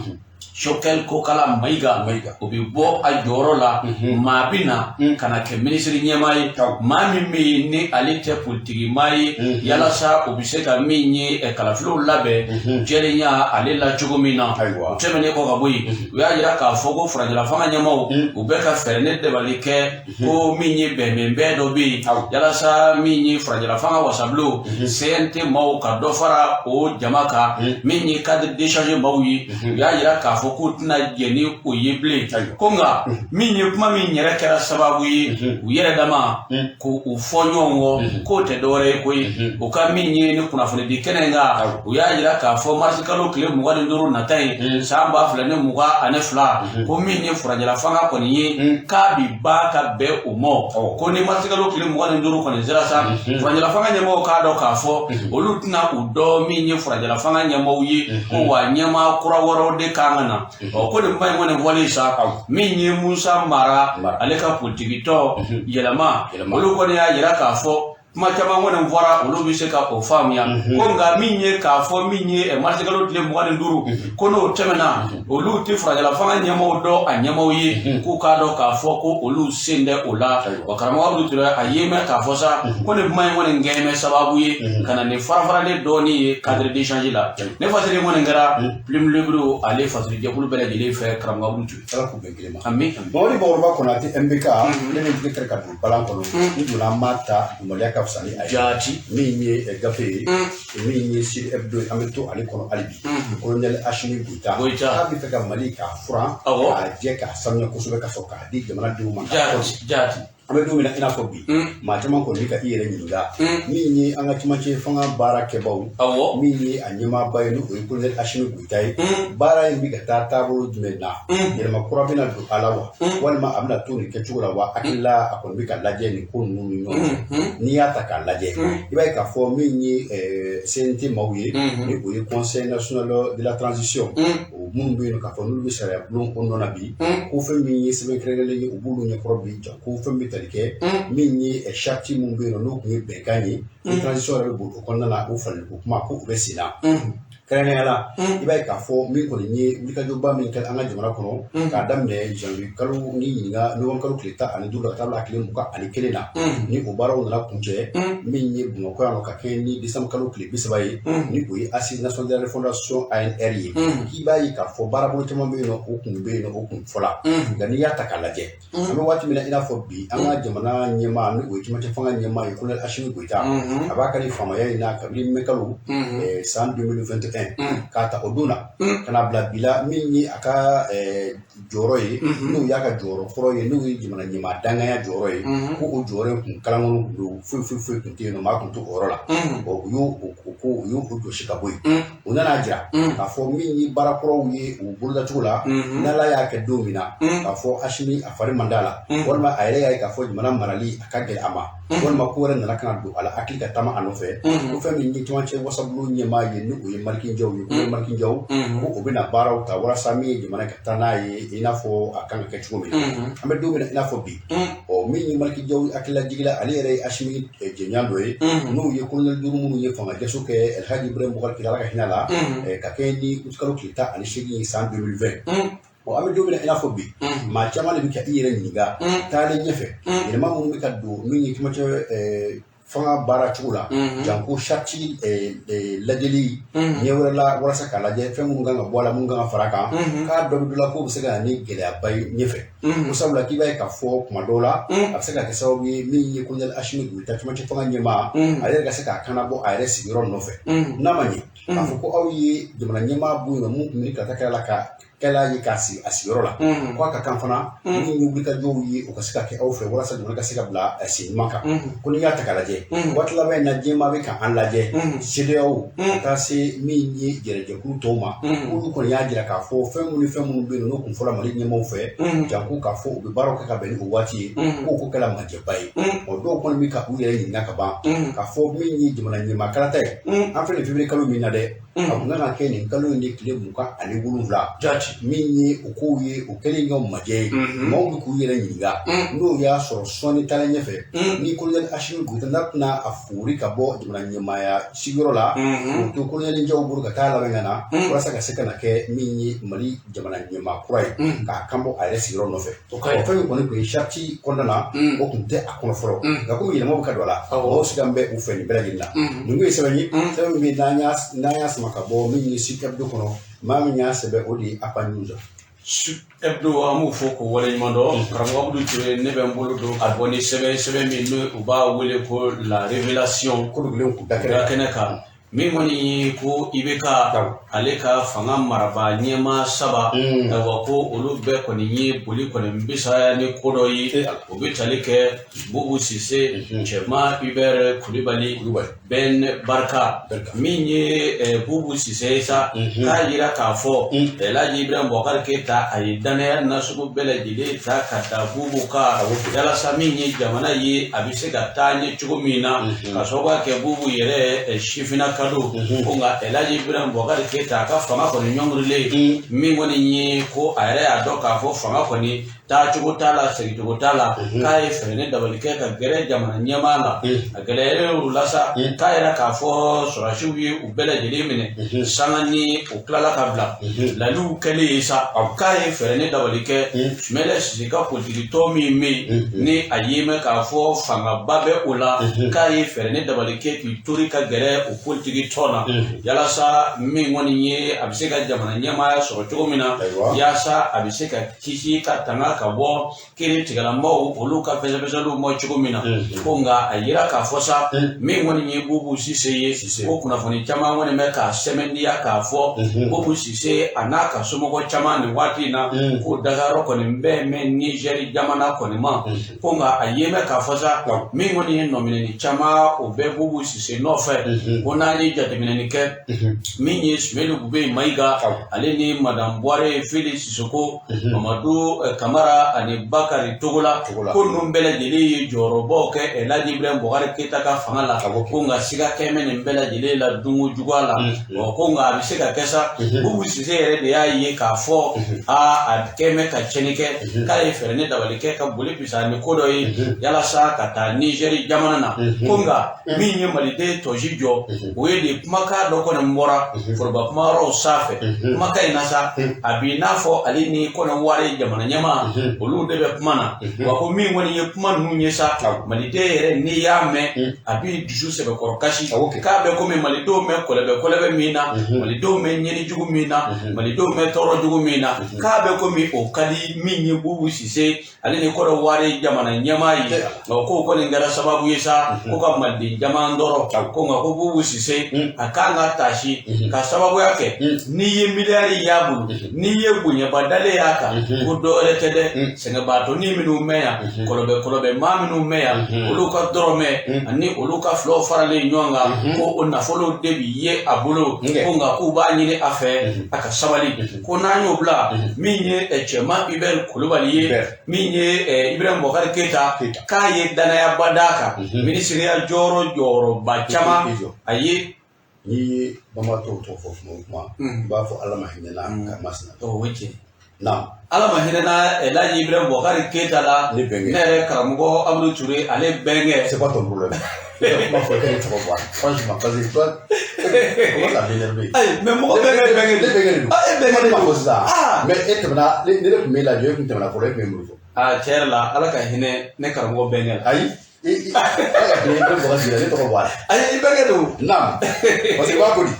Choguel Kokala Mayiga o bɛ bɔ a jɔyɔrɔ la maa bɛ na ka na kɛ minisiri ɲɛmaa ye maa min bɛ yen ni ale tɛ politigi maa ye yalasa o bɛ se ka min ye kalafilaw labɛn jɛlenya ale la cogo min na o tɛmɛnen kɔ ka bɔ yen u y'a yira k'a fɔ ko furancɛla fanga ɲɛmaaw u bɛ ka fɛɛrɛ ne dabali kɛ ko min ye bɛnbɛnbɛn dɔ bɛ yen yalasa min ye furancɛla fanga wasabilenw CNT maaw ka dɔ fara o jama kan min ye cadre d'échange maaw ye u y'a yira k'a fɔ ko tɛna jɛ ni o ye bilen ko nka min ye kuma min yɛrɛ kɛra sababu ye u yɛrɛ dama ko u fɔ ɲɔgɔn kɔ k'o tɛ dɔwɛrɛ ye koyi o ka min ye ni kunnafoni di kɛnɛ kan u y'a yira k'a fɔ marisi kalo tile 25 nata ye san 2022 ko min ye furancɛla fanga kɔni ye k'a bi ban ka bɛn o ma ko ni marisi kalo tile 25 kɔni sera sa furancɛla fanga ɲɛmɔgɔw k'a dɔn k'a fɔ olu tɛna u dɔn min ye furancɛla fanga ɲɛmɔgɔw ye ko wa ɲɛmaa kura wɛrɛw de kan ka na ko nin ba in kɔni fɔlen sa min ye Musa Mara ale ka politigitɔ yɛlɛma olu kɔni y'a yira k'a fɔ kuma caman kɔni fɔra olu bɛ se ka o faamuya ko nka min ye k'a fɔ min ye marisi kalo tile 25 ko n'o tɛmɛna olu tɛ furancɛla fanga ɲɛmaaw dɔn a ɲɛmaaw ye k'u k'a dɔn k'a fɔ ko olu sen tɛ o la wa karamɔgɔ Abudu Ture a ye mɛn k'a fɔ sa ko nin kuma in kɔni gɛn mɛn sababu ye ka na nin farafaralen dɔɔni ye cadre d'échange la ne fasiri kɔni kɛra Plume Livre ale fasirijɛkulu bɛɛ lajɛlen fɛ karamɔgɔ Abudu Ture ala k'u bɛn kelen ma amin Mamadi Bawoloba Konate MBK ne bɛ jigi kɛrɛ ka don balan kɔnɔ n donna an b'a ta dugumaliya ka fisa ni a ye jaati min ye gafe ye min ye Sud Hebdo an bɛ to ale kɔnɔ hali bi colonel Asimi Goita k'a bɛ fɛ ka Mali k'a furan k'a jɛ k'a sanuya kosɛbɛ ka sɔrɔ k'a di jamanadenw ma jaati an bɛ don min na i n'a fɔ bi maa caman kɔni bɛ ka i yɛrɛ ɲininka min ye an ka cɛmancɛ fanga baara kɛbaaw min ye a ɲɛmaaba ye n'o ye colonel Asimi Goita ye baara in bɛ ka taa taabolo jumɛn na yɛlɛma kura bɛna don a la wa walima a bɛna to nin kɛcogo la wa hakilila a kɔni bɛ ka lajɛ nin ko ninnu ni ɲɔgɔn cɛ n'i y'a ta k'a lajɛ i b'a ye k'a fɔ min ye CNT maaw ye ni o ye Conseil national de la transition o mun be no ka fo no be sara bulon ko no na bi ko fe mi sebe krele u bulu nya ko bi ko fe mi talike min ni e shati mun be no no ko be gani transition re bu ko na o fal ko kuma ko be sina Krenela, iba ka fo min ko ni wika joba min kal anga jamana kono ka damne janvier kalu ni nga no kalu kleta ani dula tabla kile muka ani kelena ni o baraw na kunje min ni buno ko ano ka ken ni disam kalu kile bisabaye ni ko assise nationale de refondation ANRI iba ka fo barabo temo be no o kun be no o kun fola gani ya takalaje ame wati mina ina fo bi anga jamana nyema ni o tima te fanga nyema ko le ashini goita abaka ni fama ya ina ka bi me kalu san 2021 kata oduna kana bla bila minni aka joro yi no yaka joro foro yi no yi jimana nyima danga ya joro yi ko o joro kun kala ngono do fu kun tino ma kun to orola o yo do shikaboy unana jira ka fo minni barakoro yi o burda tula nala ya ka domina ka fo ashini afari mandala wala ayre ya ka fo jimana marali aka gel ama wala ko ren na kana do ala akika tama anofe ko fe minni tuanche wasablu nyema yi no yi markin jaw yi markin jaw ko obina baraw ta wala sami jimana ka tanayi inafo akanga ke chumi ambe do mina inafo bi o minni markin jaw akila jigila ali re ashimi jenyando e no ye kolal durumu no ye fanga geso ke el hadi ibrahim bukal kila ka hinala ka keni utkalo kita ani shigi san 2020 o ambe do mina inafo bi ma chama le bi ka ire niga tale nyefe ina ma mun bi ka do minni kimache fanga bara chula janko shati ladeli nyewala wala saka laje fe mun ganga bola mun ganga faraka ka do dula ko bisega ni gele abay nyefe musabla kiba ka fo kuma dola absega ke sawi mi kunjal ashimi du tatuma ci fanga nyema ale ga saka kana bo ayre sigiro nofe namani afuko awi jumla nyema bu no mun mi ka takala ka kala yi kasi asiro la ko ka kan fana ni ñu bi ka jowi o ka sika ke awfe wala sa dum ka sika bla asi maka ko ni ya takalaje watla be na jema be ka an laje sideo ta se mi ni jereje ku toma ko ya jira ka fo femu be no ko fola mali nyema fe janku ka fo be baro ka be ni o wati ko kala ma je bay o do ko mi ka u yere ni ngaka ba ka fo mi ni jumla nyema kala tay en fait le public kalu mi na de abunga na ke ni kalu ni kile muka ani buluvla minni ukuye ukelinga maje mawdu kuyere nyinga ndo ya so soni tala nyefe ni kolel ashimi gutanda na afuri ka bo jumla nyema ya sigirola to kolel njaw burga tala bengana wasa ka seka na ke minni mali jumla nyema kurai ka kambo ayre sigiro nofe to ko ko ni ko shati kondana o kunte akono foro ga ko yele mo ka dola o sigambe u feni belagina nungu isebani tawi mi nanya makabo minni sikabdo kono mami nya sebe odi apanyuza ebdo amu foko wala nyimando karango abdu ture nebe mbolo do aboni sebe mi no uba wele ko la révélation ko dulen ku dakene ka mi woni ko ibeka aleka fanga maraba nyema saba wa ko olu be ko ni boli ko mbisa ni kodo yi obitalike bubu sise chema iber kulibali ben barka minye bubu sise sa ka yira ka fo elaji ibrahim bokar keta ay dane na subu bele dile ta kata bubu ka yala saminye jamana yi abise gatanye chugumina kasoga ke bubu yere shifina kadu unga elaji ibrahim bokar keta ka fama ko nyongrile mi woni ni ko ayre adoka fo fama ko ni ta chugutala segi chugutala kai fene dabalike ka gere jamana nyamala gere ulasa kaira ka fo sorashuwi ubele jelimine sangani uklala kabla lalu kele isa kai fene dabalike mele sika politiki tomi ni ayime ka fo fanga babe ula kai fene dabalike ki turika gere u politiki tona yala sa mi woni ni abiseka jamana nyama sorachumina yasa abiseka kishi ka tanga ka bo kiri tigala mo oluka pesa lu mo chugumina konga ayira ka fosa mi woni ni bubu sise ko kuna foni chama woni meka semendi ya ka fo bubu sise anaka sumo ko chama ni wati na ko dagaro ko ni mbe me Niger jamana ko ni ma konga ayeme ka fosa mi woni no ni chama o be bubu sise no fe kona ni jateminɛni kɛ min ye Sumelu Bube Mayiga ale ni Madame Boire Félix Sissoko Mamadou Kamara ani Bakari Togola ko ninnu bɛɛ lajɛlen ye jɔyɔrɔbaw kɛ El Hadji Ibrahima Boubacar Keita ka fanga la ko nka siga kɛmɛ nin bɛɛ lajɛlen la dungo juguya la ko nka a bɛ se ka kɛ sa Boubou Cissé yɛrɛ de y'a ye k'a fɔ a kɛmɛ ka tiɲɛni kɛ k'a ye fɛɛrɛ ni dabali kɛ ka boli bisa ni ko dɔ ye yalasa ka taa Nigeri jamana na ko nka min ye maliden tɔsi jɔ o ye de kumakan dɔ kɔni bɔra foroba kumayɔrɔw sanfɛ kumakan in na sa a b'i n'a fɔ ale ni kɔnɔ wari jamana ɲɛmaa olu de bɛ kuma na wa ko min kɔni ye kuma ninnu ye sa maliden yɛrɛ n'i y'a mɛn a b'i dusu sɛbɛkɔrɔ kasi k'a bɛ komi malidenw mɛn kɔlɛbɛ min na malidenw mɛn ɲɛni jugu min na malidenw mɛn tɔɔrɔ jugu min na k'a bɛ komi o ka di min ye Boubou Cissé ale ni kɔnɔ wari jamana ɲɛmaa ye k'o kɔni kɛra sababu ye sa ko ka maliden jama dɔrɔn ko nka ko Boubou Cissé a kan ka tasi ka sababuya kɛ n'i ye miliyari y'a bolo n'i ye bonyaba dalen y'a kan ko dɔ wɛrɛ tɛ dɛ sɛgɛnbaatɔnin minnu mɛn yan kɔlɔbɛ maa minnu mɛn yan olu ka dɔrɔmɛ ani olu ka filaw faralen ɲɔgɔn kan ko o nafolo de bi ye a bolo ko nka k'u b'a ɲini a fɛ a ka sabali ko n'an y'o bila min ye cɛman Hubert Kulibali ye min ye Ibrahima Boubacar Keita k'a ye danayaba d'a kan minisiriya jɔyɔrɔba caman a ye n'i ye bamabatɔw tɔgɔ fɔ kuma i b'a fɔ Ala ma hinɛ na ka masina o ye tiɲɛ naam Ala ma hinɛ na El Hadji Ibrahima Boubacar Keita la ne yɛrɛ karamɔgɔ Abdou Touré ale bɛnkɛ c'est pas ton problème kuma fɔ kɛ tɔgɔ bɔ franchement parce que toi comment ça m'énerve mais mɔgɔ bɛnkɛ ne bɛnkɛ de bɛnkɛ ma fɔ sisan mais e tɛmɛna ne de tun bɛ lajɛ e tun tɛmɛna fɔlɔ e tun bɛ mun fɔ tiɲɛ yɛrɛ la Ala ka hinɛ ne karamɔgɔ bɛnkɛ la ayi i tɔgɔ bɔ a la ayi i bɛnkɛ don naam parce que i b'a ko di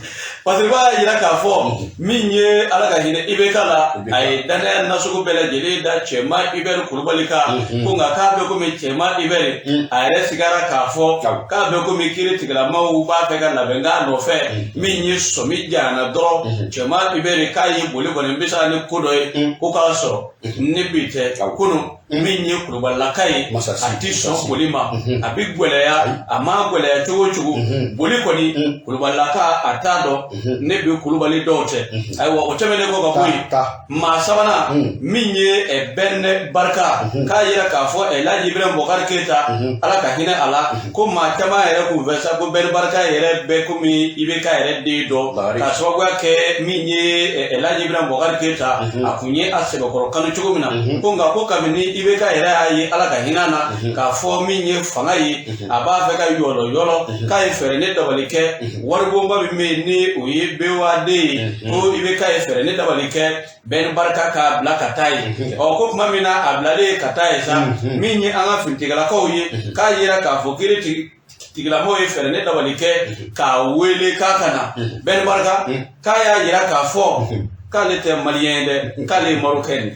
parce que i b'a yira k'a fɔ min ye Ala ka hinɛ IBK la a ye danaya nasugu bɛɛ lajɛlen da cɛman Hubert Kulibali kan ko nka k'a bɛ komi cɛman Hubert a yɛrɛ sigara k'a fɔ k'a bɛ komi kiiri tigilamaw b'a fɛ ka labɛnkan nɔfɛ min ye sɔmi janyana dɔrɔn cɛman Hubert k'a ye boli kɔni bisa ni ko dɔ ye ko k'a sɔrɔ ne bi tɛ kunun min ye Kulubalilaka ye a ti sɔn boli ma a bɛ gwɛlɛya a ma gwɛlɛya cogo cogo boli kɔni Kulubalilaka a t'a dɔn ne bɛ Kulibali dɔw tɛ ayiwa o tɛmɛnen kɔ ka bɔ yen maa sabanan min ye Bɛn Barika k'a yira k'a fɔ El Hadji Ibrahima Boubacar Keita Ala ka hinɛ a la ko maa caman yɛrɛ kun fɛ sa ko Bɛn Barika yɛrɛ bɛ komi IBK yɛrɛ den dɔ k'a sababuya kɛ min ye El Hadji Ibrahima Boubacar Keita a kun ye a sɛbɛkɔrɔ kanu cogo min na ko nka ko kabini IBK yɛrɛ y'a ye Ala ka hinɛ na k'a fɔ min ye fanga ye a b'a fɛ ka yɔlɔ k'a ye fɛɛrɛ ne dabali kɛ waribonba min bɛ yen ni o ye BOAD ye ko IBK ye fɛɛrɛ ne dabali kɛ Bɛn Barika k'a bila ka taa ye ko tuma min na a bilalen ka taa ye sa min ye an ka finitigilakaw ye k'a yira k'a fɔ kiiri tigilamɔgɔw ye fɛɛrɛ ne dabali kɛ k'a wele k'a ka na Bɛn Barika k'a y'a yira k'a fɔ k'ale tɛ maliyɛn ye dɛ k'ale ye marokɛn ye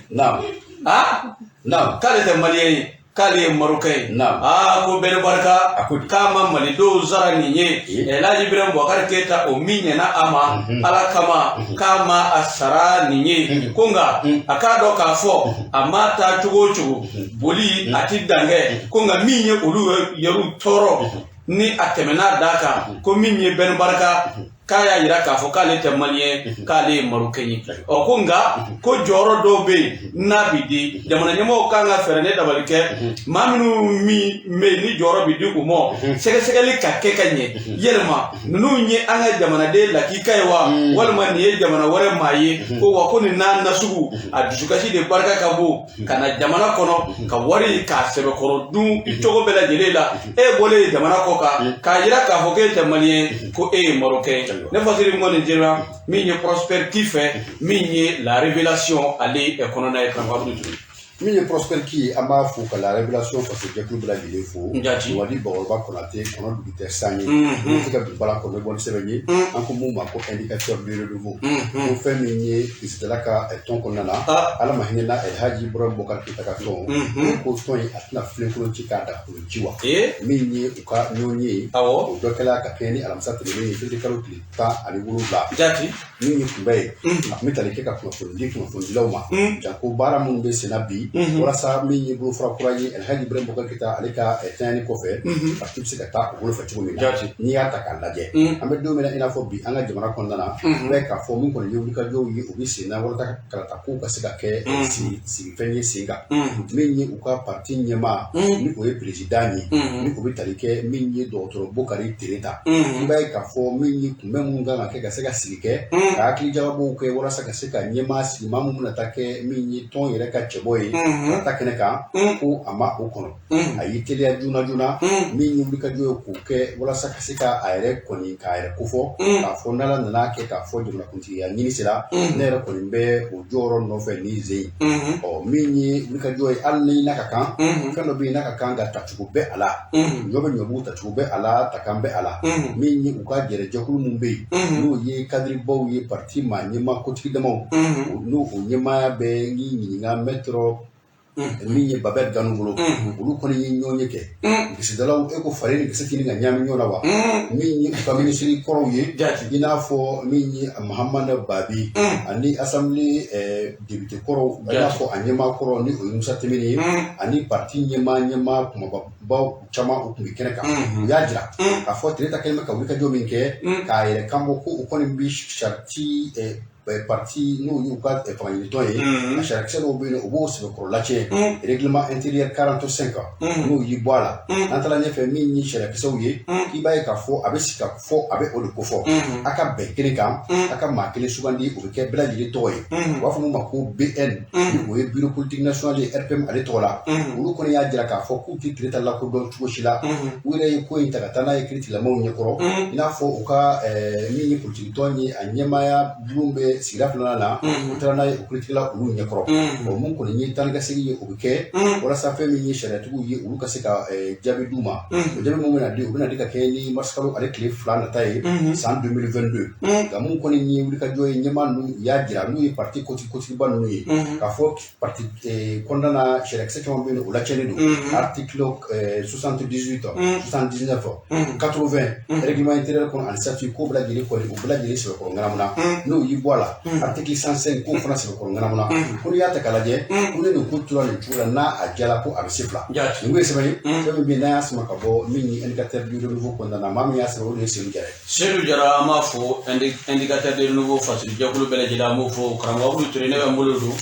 k'ale tɛ maliyɛn ye k'ale ye marokɛn ye ko Bɛn Barika k'a ma malidenw zara nin ye El Hadji Ibrahima Boubacar Keita o min ɲɛna a ma Ala kama k'a ma a sara nin ye ko nka a k'a dɔn k'a fɔ a ma taa cogo o cogo boli a ti dan kɛ ko nka min ye olu yɛrɛw tɔɔrɔ ni a tɛmɛna d'a kan ko min ye Bɛn Barika k'a y'a yira k'a fɔ k'ale tɛ maliyɛn k'ale ye marokɛn ye ko nka ko jɔyɔrɔ dɔw bɛ yen n'a bi di jamana ɲɛmɔgɔw kan ka fɛɛrɛ ne dabali kɛ maa minnu bɛ yen ni jɔyɔrɔ bi di u ma sɛgɛsɛgɛli ka kɛ ka ɲɛ yɛlɛma ninnu ye an ka jamanaden lakika ye wa walima nin ye jamana wɛrɛ maa ye ko wa ko nin n'a nasugu a dusukasi de barika ka bon ka na jamana kɔnɔ ka wari k'a sɛbɛkɔrɔ dun cogo bɛɛ lajɛlen la e bɔlen jamana kɔ kan k'a yira k'a fɔ k'e tɛ maliyɛn ko e ye marokɛn ye ne fasiri mɔni jɛra min ye Prosper Kifɛ min ye la révélation ale kɔnɔna ye karamɔgɔ Abdou Touré min ye Prosper ki ye an b'a fo ka la révélation faso jɛkulu bɛɛ lajɛlen fo Wadi Bakɔrɔba Konate kɔnɔ dugu tɛ san ye min tɛ ka don bala kɔnɔ bɔ ni sɛbɛn ye an ko mun ma ko indicateur de renouveau ko fɛn min ye Isitala ka tɔn kɔnɔna na Ala ma hinɛ na El Hadji Ibrahima Boubacar Keita ka tɔn ko tɔn in a tɛna filenkolon ci k'a da kolo ci wa min ye u ka ɲɔgɔn ye o dɔ kɛla ka kɛɲɛ ni alamisa tɛmɛnen ye fɛn kalo tile 17 min ye kunbɛ ye a tun bɛ tali kɛ ka kunnafonidilaw ma janko baara minnu bɛ senna bi walasa min ye bolo fura kura ye Alhaji Ibrahim Boubacar Keita ale ka tanyani kɔfɛ parti bɛ se ka taa o bolo fɛ cogo min na n'i y'a ta k'a lajɛ an bɛ don min na i n'a fɔ bi an ka jamana kɔnɔna na bɛɛ k'a fɔ min kɔni ye wulikajɔw ye u bɛ sen na walasa kalata kow ka se ka kɛ sigifɛn ye sen kan min ye u ka parti ɲɛmaa ni o ye président ye ni o bɛ tali kɛ min ye dɔgɔtɔrɔ Bukari Tireta i b'a ye k'a fɔ min ye kunbɛn minnu kan ka kɛ ka se ka sigi kɛ ka hakili jagabɔw kɛ walasa ka se ka ɲɛmaa sigi maa min bɛna taa kɛ min ye tɔn yɛrɛ ka cɛbɔ ye ka taa kɛnɛ kan ko a ma o kɔnɔ a y'i teliya joona joona min ye wulikajɔ ye k'o kɛ walasa ka se ka a yɛrɛ kɔni k'a yɛrɛ kofɔ k'a fɔ n'Ala nana kɛ k'a fɔ jamanakuntigiya ɲini sera ne yɛrɛ kɔni bɛ o jɔyɔrɔ nɔfɛ ni zen min ye wulikajɔ ye hali ni n'a ka kan fɛn dɔ bɛ yen n'a ka kan ka tacogo bɛ a la ɲɔ bɛ ɲɔbugu tacogo bɛ a la takan bɛ a la min ye u ka jɛrɛjɛkulu min bɛ yen n'o ye kadiribaw ye parti maa ɲɛmaa kotigi damaw n'o o ɲɛmaaya bɛ n'i ɲininka mɛtɔrɔ min ye Babɛri Ganu bolo olu kɔni ye ɲɔgɔn ye kɛ gesedalaw e ko fari ni gese kini ka ɲaami ɲɔgɔn na wa min ye u ka minisiri kɔrɔw ye i n'a fɔ min ye Mahamana Babi ani assemblée député kɔrɔw i n'a fɔ a ɲɛmaa kɔrɔ ni o ye Musa Temini ye ani parti ɲɛmaa kumabaw caman u tun bɛ kɛnɛ kan u y'a jira k'a fɔ Tireta kɛlen bɛ ka wulikajɔ min kɛ k'a yɛrɛ kanbɔ ko u kɔni bɛ sariti parti n'o y'u ka faŋaɲinitɔn ye a sarakisɛ dɔw bɛ yen u b'o sɛbɛkɔrɔ lacɛn règlement intérieur 45 n'o y'i bɔ a la n'an taara ɲɛfɛ min ye sarakisɛw ye i b'a ye k'a fɔ a bɛ sigi ka fɔ a bɛ o de kofɔ a ka bɛn kelen kan a ka maa kelen sugandi o bɛ kɛ bɛɛ lajɛlen tɔgɔ ye u b'a fɔ min ma ko BN ni o ye bureau politique national ye RPM ale tɔgɔ la olu kɔni y'a jira k'a fɔ k'u tɛ Tireta lakodɔn cogo si la u yɛrɛ ye ko in ta ka taa n'a ye kiiritigilamaw ɲɛkɔrɔ i n'a fɔ u ka min ye politique tɔn ye a ɲɛmaaya bulon bɛ sigida filanan na u taara n'a ye o kiiritigila olu ɲɛkɔrɔ mun kɔni ye taa ni ka segin ye o bɛ kɛ walasa fɛn min ye sariyatigiw ye olu ka se ka jaabi d'u ma o jaabi min bɛna di o bɛna di ka kɛ ni marsikalo ale tile 2 nata ye san 2022 nka mun kɔni ye wulikajɔ ye ɲɛmaa ninnu u y'a jira n'u ye parti kotigiba ninnu ye k'a fɔ parti kɔnɔna na sariyakisɛ caman bɛ yen o lacɛnnen don article 78 79 80 règlement intérieur kɔnɔ ani statut ko bɛɛ lajɛlen kɔni u bɛɛ lajɛlen sɛbɛkɔrɔ ŋanamu na n'o y'i bɔ a la article 105 k'o fana sɛbɛkɔrɔ ŋanamu na ko n'i y'a ta k'a lajɛ ko ne nin ko tora nin cogo la n'a a jala ko a bɛ se fila nin ko ye sɛbɛn ye fɛn min bɛ yen n'a y'a sama ka bɔ min ni indicateur du renouveau kɔnɔna na maa min y'a sɛbɛn o de ye Seydou Jara ye. Seydou Jara an b'a fɔ indicateur du renouveau fasilijɛkulu bɛɛ lajɛlen an b'o fɔ karamɔgɔ Abudu Ture ne bɛ n bolo don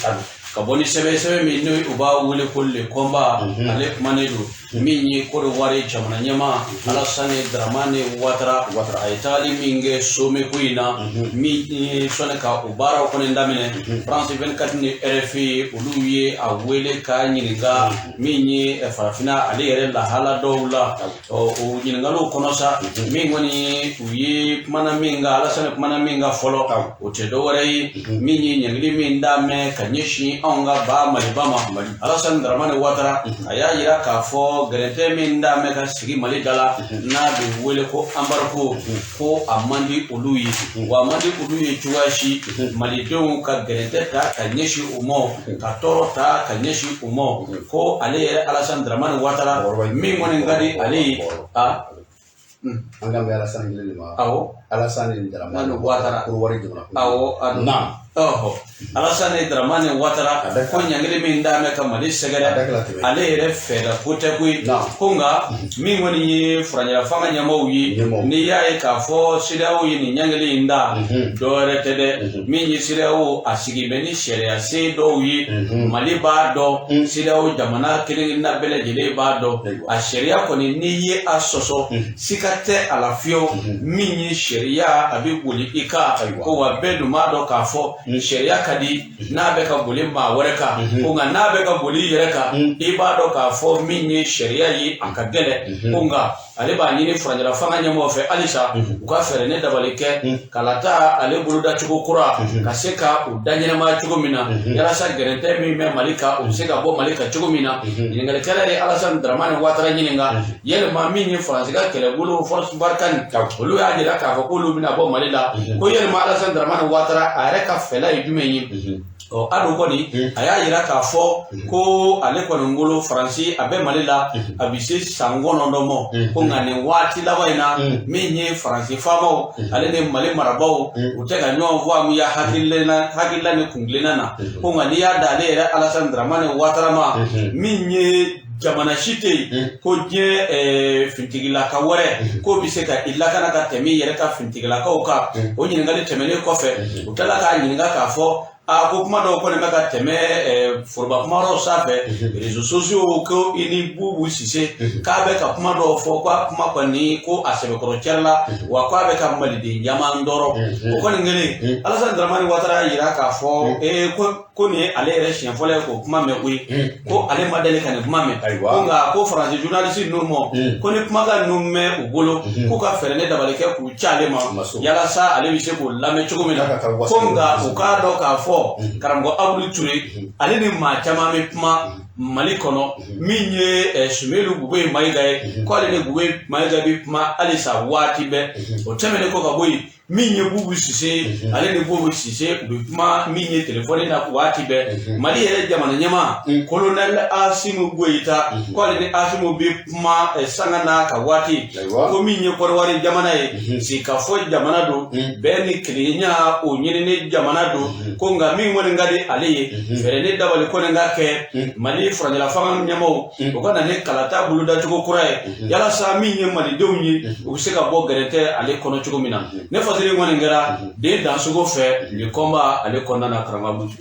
ka bɔ ni sɛbɛn min n'o u b'a wele ko le combat ale kumanen don min ye Côte d'Ivoire jamana ɲɛmaa Alassane Dramane Ouattara a ye tagali min kɛ sommet ko in na min ye sɔnni ka o baaraw kɔni daminɛ France 24 ni RFI olu ye a wele k'a ɲininka min ye farafinna ale yɛrɛ lahala dɔw la o ɲininkaliw kɔnɔ sa min kɔni u ye kumana min kan Alassane kumana min kan fɔlɔ o tɛ dɔwɛrɛ ye min ye ɲɛngili min damɛ ka ɲɛsin anw ka ba Maliba ma Alassane Dramane Ouattara a y'a yira k'a fɔ gɛrɛntɛ min damɛ ka sigi Mali da la n'a bɛ wele ko embargo ko a man di olu ye wa a man di olu ye cogoya si malidenw ka gɛrɛntɛ ta ka ɲɛsin u ma ka tɔɔrɔ ta ka ɲɛsin u ma ko ale yɛrɛ Alassane Dramane Ouattara min kɔni ka di ale ye an ka bɛ Alassane kelen de ma awɔ Alassane Dramane Ouattara Côte d'Ivoire awɔ naam Alassane Dramane Ouattara ko ɲangili min damɛ ka Mali sɛgɛrɛ ale yɛrɛ fɛɛrɛ ko tɛ koyi ko nka min kɔni ye furancɛ fanga ɲɛmaaw ye n'i y'a ye k'a fɔ CEDEAO ye nin ɲangili in da dɔwɛrɛ tɛ dɛ min ye CEDEAO a sigi bɛ ni sariya sen dɔw ye Mali b'a dɔn CEDEAO jamana kelen-kelenna bɛɛ lajɛlen b'a dɔn a sariya kɔni n'i ye a sɔsɔ sika tɛ a la fiyewu min ye sariya a bɛ boli i kan ko wa bɛɛ dun b'a dɔn k'a fɔ sariya ka di n'a bɛ ka boli maa wɛrɛ kan ko nka n'a bɛ ka boli i yɛrɛ kan i b'a dɔn k'a fɔ min ye sariya ye a ka gɛlɛn ko nka ale b'a ɲini furancɛla fanga ɲɛmɔgɔw fɛ halisa u ka fɛɛrɛ ne dabali kɛ k'a taa ale boloda cogo kura ka se ka u da ɲɛnamaya cogo min na yalasa gɛrɛntɛ min bɛ Mali kan u bɛ se ka bɔ Mali kan cogo min na ɲininkalikɛla ye Alassane Dramane Ouattara ɲininka yalima min ye Faransi ka kɛlɛbolo force Barkhane olu y'a jira k'a fɔ k'olu bɛna bɔ Mali la ko yalima Alassane Dramane Ouattara a yɛrɛ ka fɛla ye jumɛn ye ado kɔni a y'a yira k'a fɔ ko ale kɔni bolo Faransi a bɛ Mali la a bɛ se san 9 ma ko nka nin waati laban in na min ye faransi faamaw ale ni mali marabaw u tɛ ka ɲɔgɔn fɔ amu ya hakilila ni kungilenna na ko nka n'i y'a da ale yɛrɛ Alassane Dramane Ouattara ma min ye jamana si tɛ yen ko diɲɛ fintigilaka wɛrɛ k'o bɛ se ka i lakana ka tɛmɛ i yɛrɛ ka fintigilakaw kan o ɲininkali tɛmɛnen kɔfɛ u tilala k'a ɲininka k'a fɔ ko kuma dɔw kɔni bɛ ka tɛmɛ foroba kumaw sanfɛ réseaux sociaux ko i ni Bubu Sise k'a bɛ ka kuma dɔw fɔ ko a kuma kɔni ko a sɛbɛkɔrɔ la wa k'a bɛ ka maliden ɲaman dɔrɔn o kɔni kɛlen Alassane Dramane Ouattara y'a yira k'a fɔ ko nin ye ale yɛrɛ siɲɛ fɔlɔ ye k'o kuma mɛn koyi ko ale ma deli ka nin kuma mɛn ko nka ko faransi journaliste ninnu ma ko ni kumakan ninnu mɛn u bolo k'u ka fɛɛrɛ ne dabali kɛ k'u ci ale ma yalasa ale bɛ se k'o lamɛn cogo min na ko nka u k'a dɔn k'a fɔ karamɔgɔ Abdou Touré ale ni maa caman bɛ kuma Mali kɔnɔ min ye Sumelu Gube Mayiga ye ko ale ni Gube Mayiga bɛ kuma halisa waati bɛɛ o tɛmɛnen kɔ ka bɔ yen min ye Bubu Sise ale ni Bubu Sise u bɛ kuma min ye telefɔni na waati bɛɛ Mali yɛrɛ jamana ɲɛmaa colonel Asimu Goyita ko ale ni Asimu bɛ kuma sanga na ka waati ko min ye Kɔrɔwari jamana ye sikafɔ jamana don bɛɛ ni kelenya o ɲinini jamana don ko nka min kɔni ka di ale ye fɛrɛ ne dabali kɔni ka kɛ Mali farajɛla fanga ɲɛmaaw o ka na ne kalata bolodacogo kura ye yalasa min ye malidenw ye u bɛ se ka bɔ gɛrɛntɛ ale kɔnɔ cogo min na ne fasiri kɔni kɛra den dansogo fɛ le combat ale kɔnɔna na karamɔgɔ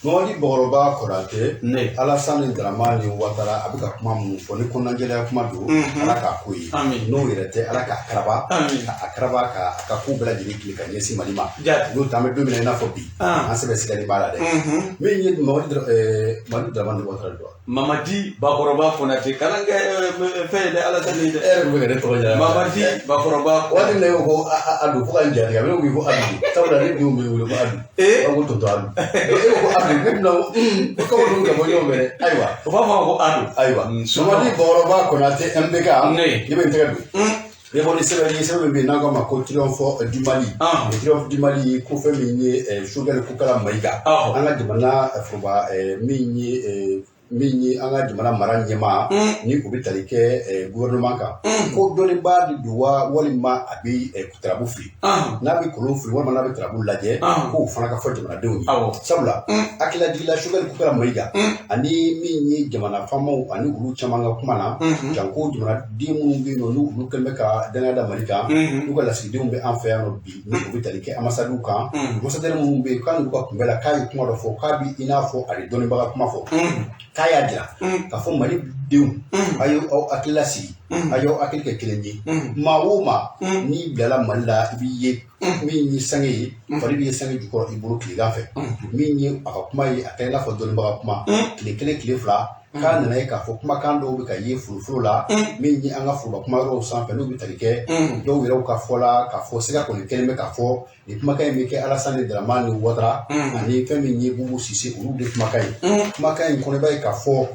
Mamadi Bɔkɔrɔba Konate Alassane Dramane Ouattara a bɛ ka kuma minnu fɔ ni kɔnɔnajɛlenya kuma don Ala k'a ko ye n'o yɛrɛ tɛ Ala k'a karaba k'a karaba k'a ka ko bɛɛ lajɛlen tile ka ɲɛsin Mali ma n'o tɛ an bɛ don min na i n'a fɔ bi an sɛbɛn sigalen b'a la dɛ min ye Mamadi Dramane Ouattara don Mamadi Bakɔrɔba Konate kalan kɛ fɛn ye dɛ Alassane ye dɛ e yɛrɛ bɛ yɛrɛ tɔgɔ jara Mamadi Bakɔrɔba waati min na e ko ko Adu fo ka n jaabi a bɛ wuli ko Adu sabula ne denw bɛ wele ko Adu ba ko tonton Adu e ko Adu ne bɛna ko olu ka bɔ ɲɔgɔn fɛ dɛ ayiwa o b'a fɔ ko Adu ayiwa Mamadi Bɔkɔrɔba Konate MBK ne bɛ n tɛgɛ don ne bɔ ni sɛbɛn min bɛ yen n'an k'a ma ko Triomphe du Mali Triomphe du Mali ko fɛn min ye Choguel Kokala Mayiga an ka jamana foroba min ye an ka jamana mara ɲɛmaa ni u bɛ tali kɛ gouvernement kan ko dɔnnibaa de don wa walima a bɛ tarabu fili n'a bɛ kolon fili walima n'a bɛ tarabu lajɛ k'o fana ka fɔ jamanadenw ye sabula hakililajigila Choguel Kokala Mayiga ani min ye jamana faamaw ani olu caman ka kuma na janko jamanaden minnu bɛ yen nɔ n'olu kɛlen bɛ ka danaya da Mali kan n'u ka lasigidenw bɛ an fɛ yan nɔ bi ni u bɛ tali kɛ ambassades kan ambassadeur minnu bɛ yen k'a n'u ka kunbɛ la k'a ye kuma dɔ fɔ k'a bɛ i n'a fɔ a ye dɔnnibaga kuma fɔ k'a y'a jira k'a fɔ Mali denw a ye aw hakili lasigi a y'aw hakili kɛ kelen ye maa o maa n'i bilala Mali la i b'i ye min ye sange ye fari b'i ye sange jukɔrɔ i bolo tilegan fɛ min ye a ka kuma ye a kɛra i n'a fɔ dɔnnibaga kuma tile kelen tile fila k'a nana ye k'a fɔ kumakan dɔw bɛ ka ye furufuru la min ye an ka foroba kuma yɔrɔw sanfɛ n'u bɛ tali kɛ dɔw yɛrɛw ka fɔ la k'a fɔ sɛgɛ kɔni kelen bɛ k'a fɔ nin kumakan in bɛ kɛ Alassane Dramane Ouattara ani fɛn min ye Bubu Sise olu de kumakan ye kumakan in kɔnɔ i b'a ye k'a fɔ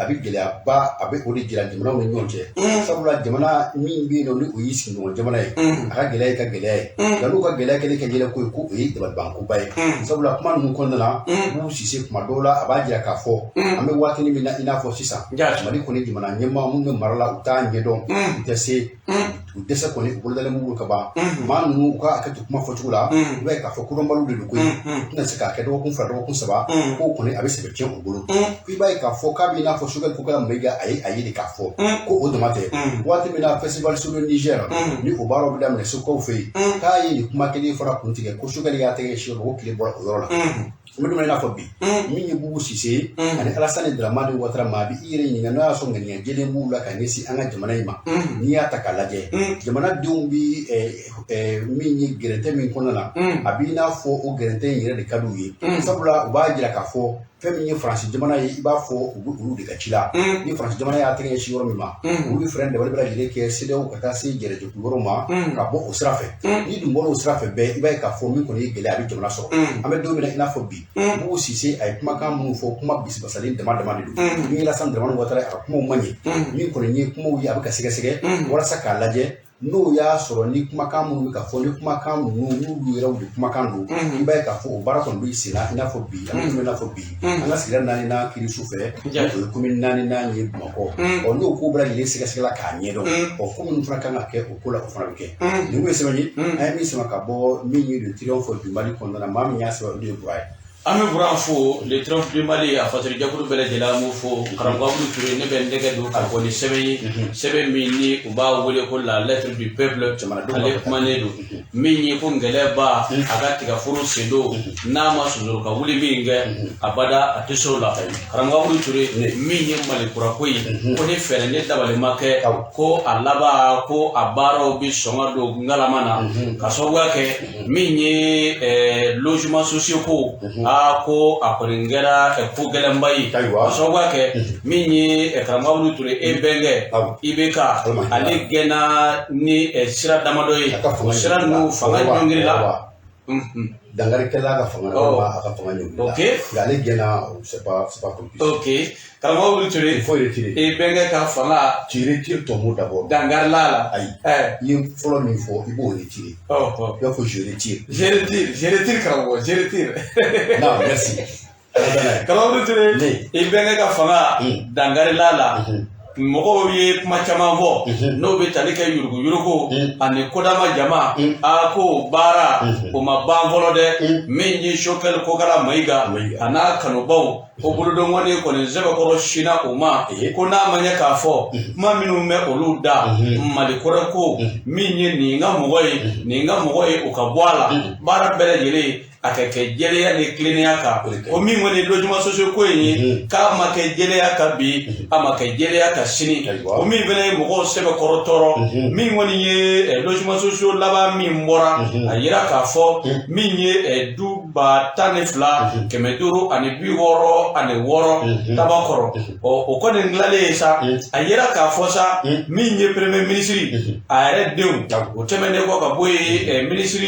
a bɛ gɛlɛyaba a bɛ o de jira jamanaw ni ɲɔgɔn cɛ sabula jamana min bɛ yen nɔ ni o y'i sigiɲɔgɔn jamana ye a ka gɛlɛya ye ka gɛlɛya ye nka n'u ka gɛlɛya kɛlen ka yɛlɛ ko ye ko o ye dabalibankoba ye sabula kuma ninnu kɔnɔna na Bubu Sise kuma dɔw la a b'a jira k'a fɔ an bɛ waati min na i n'a fɔ sisan Mali kɔni jamana ɲɛmaa minnu bɛ mara la u t'a ɲɛdɔn u tɛ se u dɛsɛ kɔni u bolodalen b'u ka ban maa ninnu u ka hakɛ to kuma fɔcogo la i b'a ye k'a fɔ kodɔnbaliw de don koyi u tɛna se k'a kɛ dɔgɔkun fila dɔgɔkun saba k'o kɔni a bɛ sɛbɛn tiɲɛ u bolo i b'a ye k'a fɔ k'a bɛ i n'a fɔ Choguel Kokala Mayiga a ye de k'a fɔ ko o dama tɛ waati min na festival sur le Niger ni o baaraw bɛ daminɛ Sokaw fɛ yen k'a ye nin kuma kelen fana kun tigɛ ko Choguel y'a tɛgɛ si ko tile bɔra o yɔrɔ la n bɛ dumuni n'a fɔ bi min ye Bubu Sise ani Alassane Dramane Ouattara maa bi i yɛrɛ ɲininka n'o y'a sɔrɔ ŋaniya jɛlen b'u la ka ɲɛsin an ka jamana in ma n'i y'a ta k'a lajɛ jamanadenw bi min ye gɛrɛntɛ min kɔnɔna na a b'i n'a fɔ o gɛrɛntɛ in yɛrɛ de ka d'u ye sabula u b'a jira k'a fɔ fɛn min ye Faransi jamana ye i b'a fɔ u bɛ olu de ka ci la ni Faransi jamana y'a tɛgɛ ɲɛsin yɔrɔ min ma olu bɛ fɛɛrɛ dabali bɛ lajɛlen kɛ CEDEAO ka taa se gɛrɛjɛkulu yɔrɔ ma ka bɔ o sira fɛ n'i dun bɔra o sira fɛ bɛɛ i b'a ye k'a fɔ min kɔni ye gɛlɛya a bɛ jamana sɔrɔ an bɛ don min na i n'a fɔ bi Bubu Sise a ye kumakan minnu fɔ kuma bisibasalen dama dama de don min ye Alassane Dramane Ouattara a ka kumaw man ɲɛ min kɔni ye kumaw ye a bɛ ka sɛgɛsɛgɛ walasa k'a lajɛ n'o y'a sɔrɔ ni kumakan minnu bɛ ka fɔ ni kumakan ninnu n'olu yɛrɛw de kumakan don i b'a ye k'a fɔ o baara kɔni bɛ sen na i n'a fɔ bi an bɛ tɛmɛ i n'a fɔ bi an ka sigida 4nan kiri su fɛ o ye commune 4nan ye Bamakɔ n'o ko bɛɛ lajɛlen sɛgɛsɛgɛla k'a ɲɛdɔn ko minnu fana kan ka kɛ o ko la o fana bɛ kɛ nin kun ye sɛbɛn ye an ye min sɛbɛn ka bɔ min ye le triomphe du Mali kɔnɔna na maa min y'a sɛbɛn o de ye Bura ye. An bɛ Bura fo le triomphe du Mali a fasolikɛkulu bɛɛ lajɛlen an b'o fo karamɔgɔ Abudu Ture ne bɛ n tɛgɛ don k'a fɔ ni sɛbɛn ye sɛbɛn min ni u b'a wele ko la lettre du peuple ale kumanen don min ye ko ngɛlɛba a ka tigaforo sen don n'a ma sonsoro ka wuli min kɛ abada a tɛ se o la karamɔgɔ Abudu Ture min ye Malikura ko ye ko ni fɛɛrɛ ne dabali ma kɛ ko a laban ko a baaraw bɛ sɔn ka don ngalama na ka sababuya kɛ min ye logement sociaux ko ko a kɔni kɛra ko gɛlɛnba ye ka sababuya kɛ min ye karamɔgɔ Abudu Ture e bɛnkɛ IBK ale gɛnna ni sira damadɔ ye o sira ninnu fanga ɲɔngiri la dangarikɛla ka fanga a ka fanga ɲɔngiri la nka ale gɛnna c'est pas compliqué. Ok karamɔgɔ Abudu Ture il faut retirer e bɛnkɛ ka fanga tu retires ton mot d'abord dangarila la ayi i ye fɔlɔ min fɔ i b'o retirer i b'a fɔ je retire karamɔgɔ je retire non merci karamɔgɔ Abudu Ture e bɛnkɛ ka fanga dangarila la mɔgɔw ye kuma caman fɔ n'o bɛ tali kɛ yurugu ani kodama jama a ko baara o ma ban fɔlɔ dɛ min ye Choguel Kokara Mayiga a n'a kanubaw o bolodɔngɔni kɔni sɛbɛkɔrɔ sinna o ma ko n'a ma ɲɛ k'a fɔ kuma minnu bɛ olu da Malikura ko min ye nin ka mɔgɔ ye nin ka mɔgɔ ye o ka bɔ a la baara bɛɛ lajɛlen a ka kɛ jɛlenya ni tilennenya kan o min kɔni logement sociaux ko in ye k'a ma kɛ jɛlenya kan bi a ma kɛ jɛlenya kan sini o min fana ye mɔgɔw sɛbɛkɔrɔ tɔɔrɔ min kɔni ye logement sociaux laban min bɔra a yira k'a fɔ min ye du 12,560 ani 6 tabakɔrɔ o kɔni dilanlen sa a yira k'a fɔ sa min ye premier ministre a yɛrɛ denw o tɛmɛnen kɔ ka bɔ yen ministre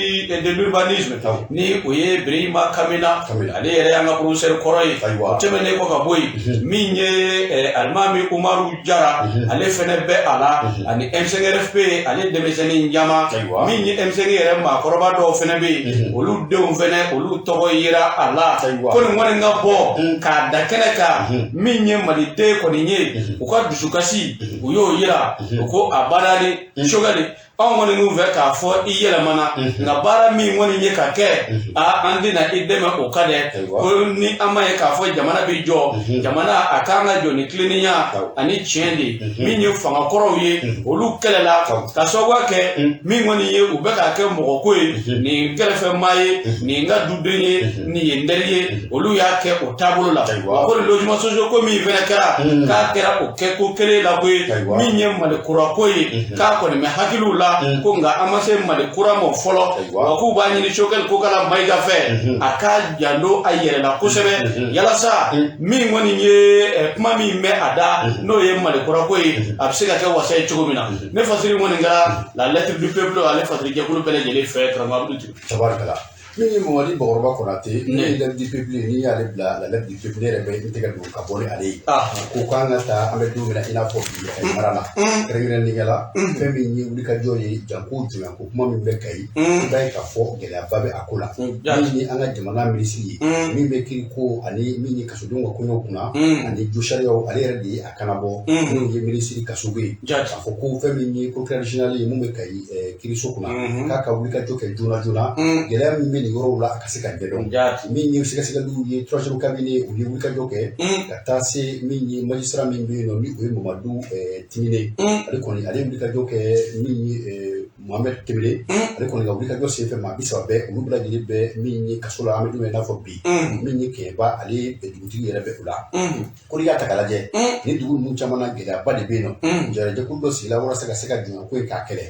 de l'urbanisme ni o ye Birima Kamina ale yɛrɛ y'an ka professeur kɔrɔ ye o tɛmɛnen kɔ ka bɔ yen min ye Alimami Umaru Jara ale fɛnɛ bɛ a la ani M5RFP ale denmisɛnnin ɲama min ye M5 yɛrɛ maakɔrɔba dɔw fɛnɛ bɛ yen olu denw fɛnɛ olu tɔgɔ yera a la ko nin kɔni ka bɔ k'a da kɛnɛ kan min ye maliden kɔni ye u ka dusukasi u y'o yira u ko a badali Choguel anw kɔni n'u fɛ k'a fɔ i yɛlɛmana nka baara min kɔni ye ka kɛ an tɛna i dɛmɛ o ka dɛ ko ni an ma ye k'a fɔ jamana bɛ jɔ jamana a kan ka jɔ ni tilennenya ani tiɲɛ de min ye fanga kɔrɔw ye olu kɛlɛla ka sababuya kɛ min kɔni ye u bɛ k'a kɛ mɔgɔ ko ye nin kɛrɛfɛmaa ye nin ka duden ye nin ye n teri ye olu y'a kɛ o taabolo la wa ko logement sociaux ko min fɛnɛ kɛra k'a kɛra o kɛko kelen la ko ye min ye Malikura ko ye k'a kɔni bɛ hakiliw la ko nka an ma se Malikura ma fɔlɔ wa k'u b'a ɲini Choguel Kokara Mayiga fɛ a ka janto a yɛrɛ la kosɛbɛ yalasa min kɔni ye kuma min bɛ a da n'o ye Malikura ko ye a bɛ se ka kɛ wasa ye cogo min na ne fasiri kɔni kɛra la lettre du peuple ale fasolikɛkulu bɛɛ lajɛlen fɛ karamɔgɔ Abudu Ture. Tabarikala min ye Mamadi Bakɔrɔba Konate ne ye lettre du peuple n'i y'ale bila la lettre du peuple ne yɛrɛ bɛ n tɛgɛ don ka bɔ ni ale ye ko k'an ka taa an bɛ don min na i n'a fɔ bi mara la kɛrɛnkɛrɛnnenya la fɛn min ye wulikajɔ ye janko jumɛn ko kuma min bɛ Kayi i b'a ye k'a fɔ gɛlɛyaba bɛ a ko la min ni an ka jamana minisiri ye min bɛ kiri ko ani min ye kasodenw ka kɔɲɔw kunna ani jo sariyaw ale yɛrɛ de ye a kanabɔ minnu ye minisiri Kasogo ye k'a fɔ ko fɛn min ye procureur général ye mun bɛ Kayi kiriso kunna k'a ka wulikajɔ kɛ joona joona gɛlɛya min bɛ nin yɔrɔw la a ka se ka ɲɛdɔn min ye sɛgɛsɛgɛliw ye troisième cabinet u ye wulikajɔ kɛ ka taa se min ye magistrat min bɛ yen nɔ ni o ye Mamadu Timine ale kɔni ale ye wulikajɔ kɛ min ye Mohamed Tembele ale kɔni ka wulikajɔ senfɛ maa 30 bɛɛ olu bɛɛ lajɛlen bɛ min ye kaso la an bɛ don min i n'a fɔ bi min ye Kɛɲɛba ale dugutigi yɛrɛ bɛ o la ko n'i y'a ta k'a lajɛ ni dugu ninnu caman na gɛlɛyaba de bɛ yen nɔ jɛkulu dɔ sigila walasa ka se ka jɔnya ko in k'a kɛlɛ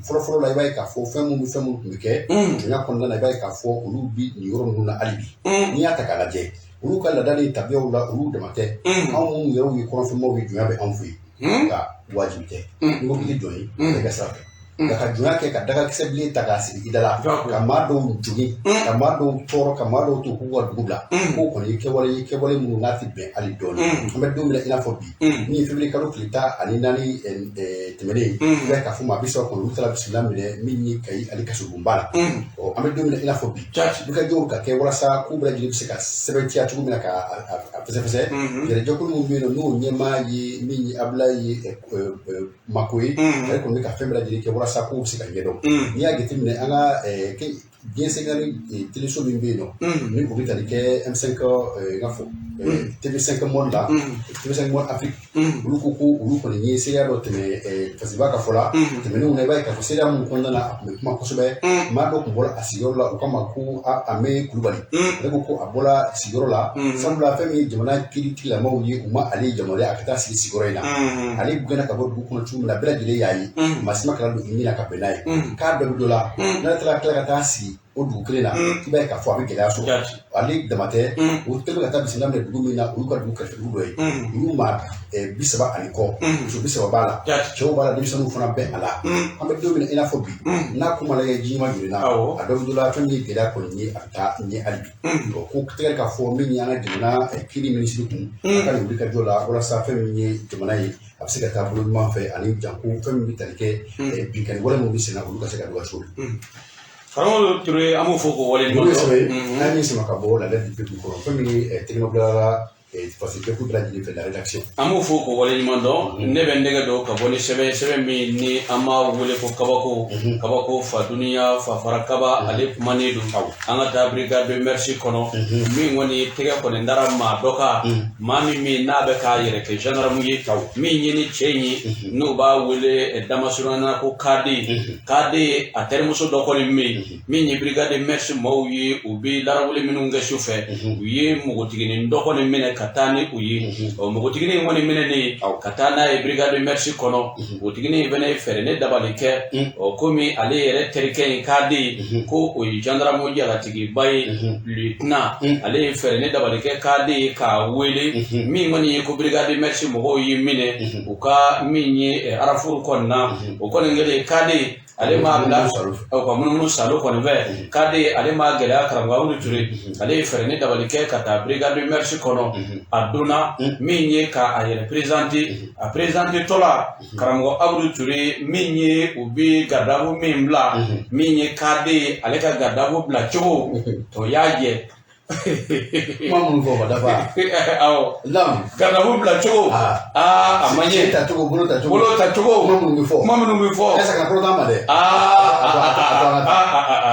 fɔlɔfɔlɔ la i b'a ye k'a fɔ fɛn minnu tun bɛ kɛ jɔnya kɔnɔna na i b'a ye k'a fɔ olu bi nin yɔrɔ ninnu na hali bi n'i y'a ta k'a lajɛ olu ka laada ni tabiyaw la olu dama tɛ anw minnu yɛrɛw ye kɔnɔfɛnmaw ye jɔnya bɛ anw fɛ yen nka wajibi tɛ n'i ko k'i tɛ jɔn ye i ka sira fɛ ka junya ke ka daga kisɛ bilen ta ka sigi idala ka maa dɔw jogin ka maa dɔw tɔɔrɔ ka maa dɔw to k'u ka dugu bila k'o kɔni kɛwale minnu n'a ti bɛn hali dɔɔni an bɛ don min na i n'a fɔ bi min ye février kalo tile 14 tɛmɛnen i b'a ye k'a fɔ maa bi saba kɔni olu taara bisimila minɛ min ye Kayi ani Kasobonba la an bɛ don min na i n'a fɔ bi wulikajɔw ka kɛ walasa k'u bɛɛ lajɛlen bɛ se ka sɛbɛntiya cogo min na ka fɛsɛfɛsɛ yɛrɛjɛkulu minnu bɛ yen nɔ n'o ɲɛmaa ye min ye Abulayi Mako ye ale kɔni bɛ ka fɛn bɛɛ lajɛlen kɛ walasa k'u bɛ se ka ɲɛdɔn n'i y'a jateminɛ an ka diɲɛ sɛgɛrɛ téléso min bɛ yen nɔ ni o bɛ tali kɛ M5 i n'a fɔ TV5 Monde la TV5 Monde Afrique olu ko ko olu kɔni ye seereya dɔ tɛmɛ Fasiba ka fɔ la tɛmɛnenw na i b'a ye k'a fɔ seereya minnu kɔnɔna na a tun bɛ kuma kosɛbɛ maa dɔ tun bɔra a sigiyɔrɔ la u k'a ma ko Ame Kulubali ale ko ko a bɔra sigiyɔrɔ la sabula fɛn min ye jamana kiiritigilamaw ye u ma ale yamaruya a ka taa sigi sigiyɔrɔ in na ale gɛnna ka bɔ dugu kɔnɔ cogo min na bɛɛ lajɛlen y'a ye maa si ma kɛra don i ɲɛna ka bɛn n'a ye k'a dɔ bɛ dɔ la n'a taara tila ka taa sigi o dugu kelen na i b'a ye k'a fɔ a bɛ gɛlɛya sɔrɔ ale dama tɛ o kɛlen ka taa bisimila minɛ dugu min na olu ka dugu kɛrɛfɛ dugu dɔ ye olu maa 30 kɔ muso 30 b'a la cɛw b'a la denmisɛnninw fana bɛɛ a la an bɛ don min na i n'a fɔ bi n'a kuma lajɛ ji ma joli na a dɔ bɛ dɔ la fɛn min ye gɛlɛya kɔni ye a bɛ taa ɲɛ hali bi ko tɛgɛ k'a fɔ min ye an ka jamana kiiri minisiri kun a ka nin wulikajɔ la walasa fɛn min ye jamana ye a bɛ se ka taa bolo ɲuman fɛ ani janko fɛn min bɛ tali kɛ binkani wale minnu bɛ senna olu ka se ka don ka so Karamɔgɔ Ture an b'o fɔ k'o waleɲuman dɔn n'an ye sama ka bɔ la date du kɔrɔ fɛn min ye Télémablala parce que bɛɛ bɛɛ lajɛlen fɛ la rédaction an b'o fɔ k'o waleɲuman dɔn ne bɛ nɛgɛ dɔn ka bɔ ni sɛbɛn min ni an b'a wele ko kabako fa duniya fa fara kaba ale kumanen don an ka taa brigade de merci kɔnɔ min kɔni tɛgɛ kɔni dara maa dɔ kan maa min n'a bɛ k'a yɛrɛ kɛ gendarme ye min ye ni cɛ in ye n'o b'a wele damasurana ko Kade a terimuso dɔ kɔni min ye brigade de merci maaw ye u bɛ larawuli minnu kɛ sufɛ u ye npogotiginin dɔ kɔni minɛ ka taa ni u ye npogotiginin kɔni minɛnen ka taa n'a ye brigade de merci kɔnɔ npogotiginin fana ye fɛɛrɛ ne dabali kɛ komi ale yɛrɛ terikɛ in Kade ko o ye gendarme jalatigiba ye lieutenant ale ye fɛɛrɛ ne dabali kɛ Kade k'a wele min kɔni ye ko brigade de merci mɔgɔw ye minɛ u ka min ye arafuru kɔni na o kɔni kɛlen Kade ale m'a bila ka munumunu salo kɔni fɛ Kade ale m'a gɛlɛya karamɔgɔ Abudu Ture ale ye fɛɛrɛ ne dabali kɛ ka taa brigade de merci kɔnɔ a donna min ye k'a yɛrɛ présenté tɔla karamɔgɔ Abudu Ture min ye u bɛ gardabu min bila min ye Kade ale ka gardabu bila cogo to y'a jɛ kuma minnu fɔ dafa awɔ gardabu bila cogo a ma ɲɛ bolo ta cogo kuma minnu bɛ fɔ ɛsɛ ka kɔrɔ ma dɛ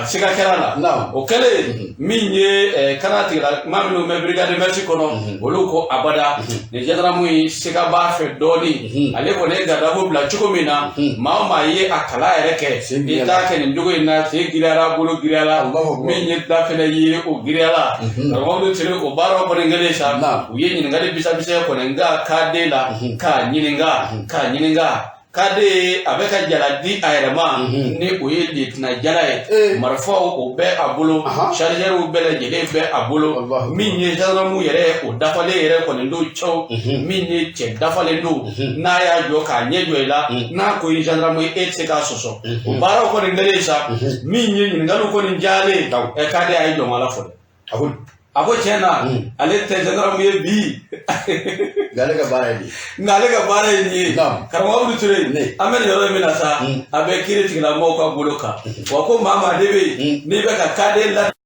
siga kɛra la o kɛlen min ye kana tigila maa minnu bɛ brigade de merci kɔnɔ olu ko abada ni gendarme in siga b'a fɛ dɔɔni ale kɔni ye gardabu bila cogo min na maa o maa ye a kala yɛrɛ kɛ i t'a kɛ nin cogo in na sen giriyara bolo giriyara min ye da fɛnɛ ye o giriyara karamɔgɔ Ture o baaraw kɔni kɛlen sa u ye ɲininkali bisabisa kɔni nka Kade la k'a ɲininka Kade a bɛ ka jala di a yɛrɛ ma ni o ye lieutenant Jala ye marifaw o bɛ a bolo chargeurs bɛɛ lajɛlen bɛ a bolo min ye gendarme yɛrɛ o dafalen yɛrɛ kɔni don cɛw min ye cɛ dafalen don n'a y'a jɔ k'a ɲɛ jɔ i la n'a ko ye gendarme ye e tɛ se k'a sɔsɔ o baaraw kɔni kɛlen sa min ye ɲininkaliw kɔni diyalen Kade a ye jɔn ala fɔ dɛ a ko tiɲɛ na ale tɛ gendarme ye bi nka ale ka baara ye nin ye karamɔgɔ Abudu Ture an bɛ nin yɔrɔ min na sa a bɛ kiiri tigilamɔgɔw ka bolo kan wa ko maa de bɛ yen n'i bɛ ka Kade la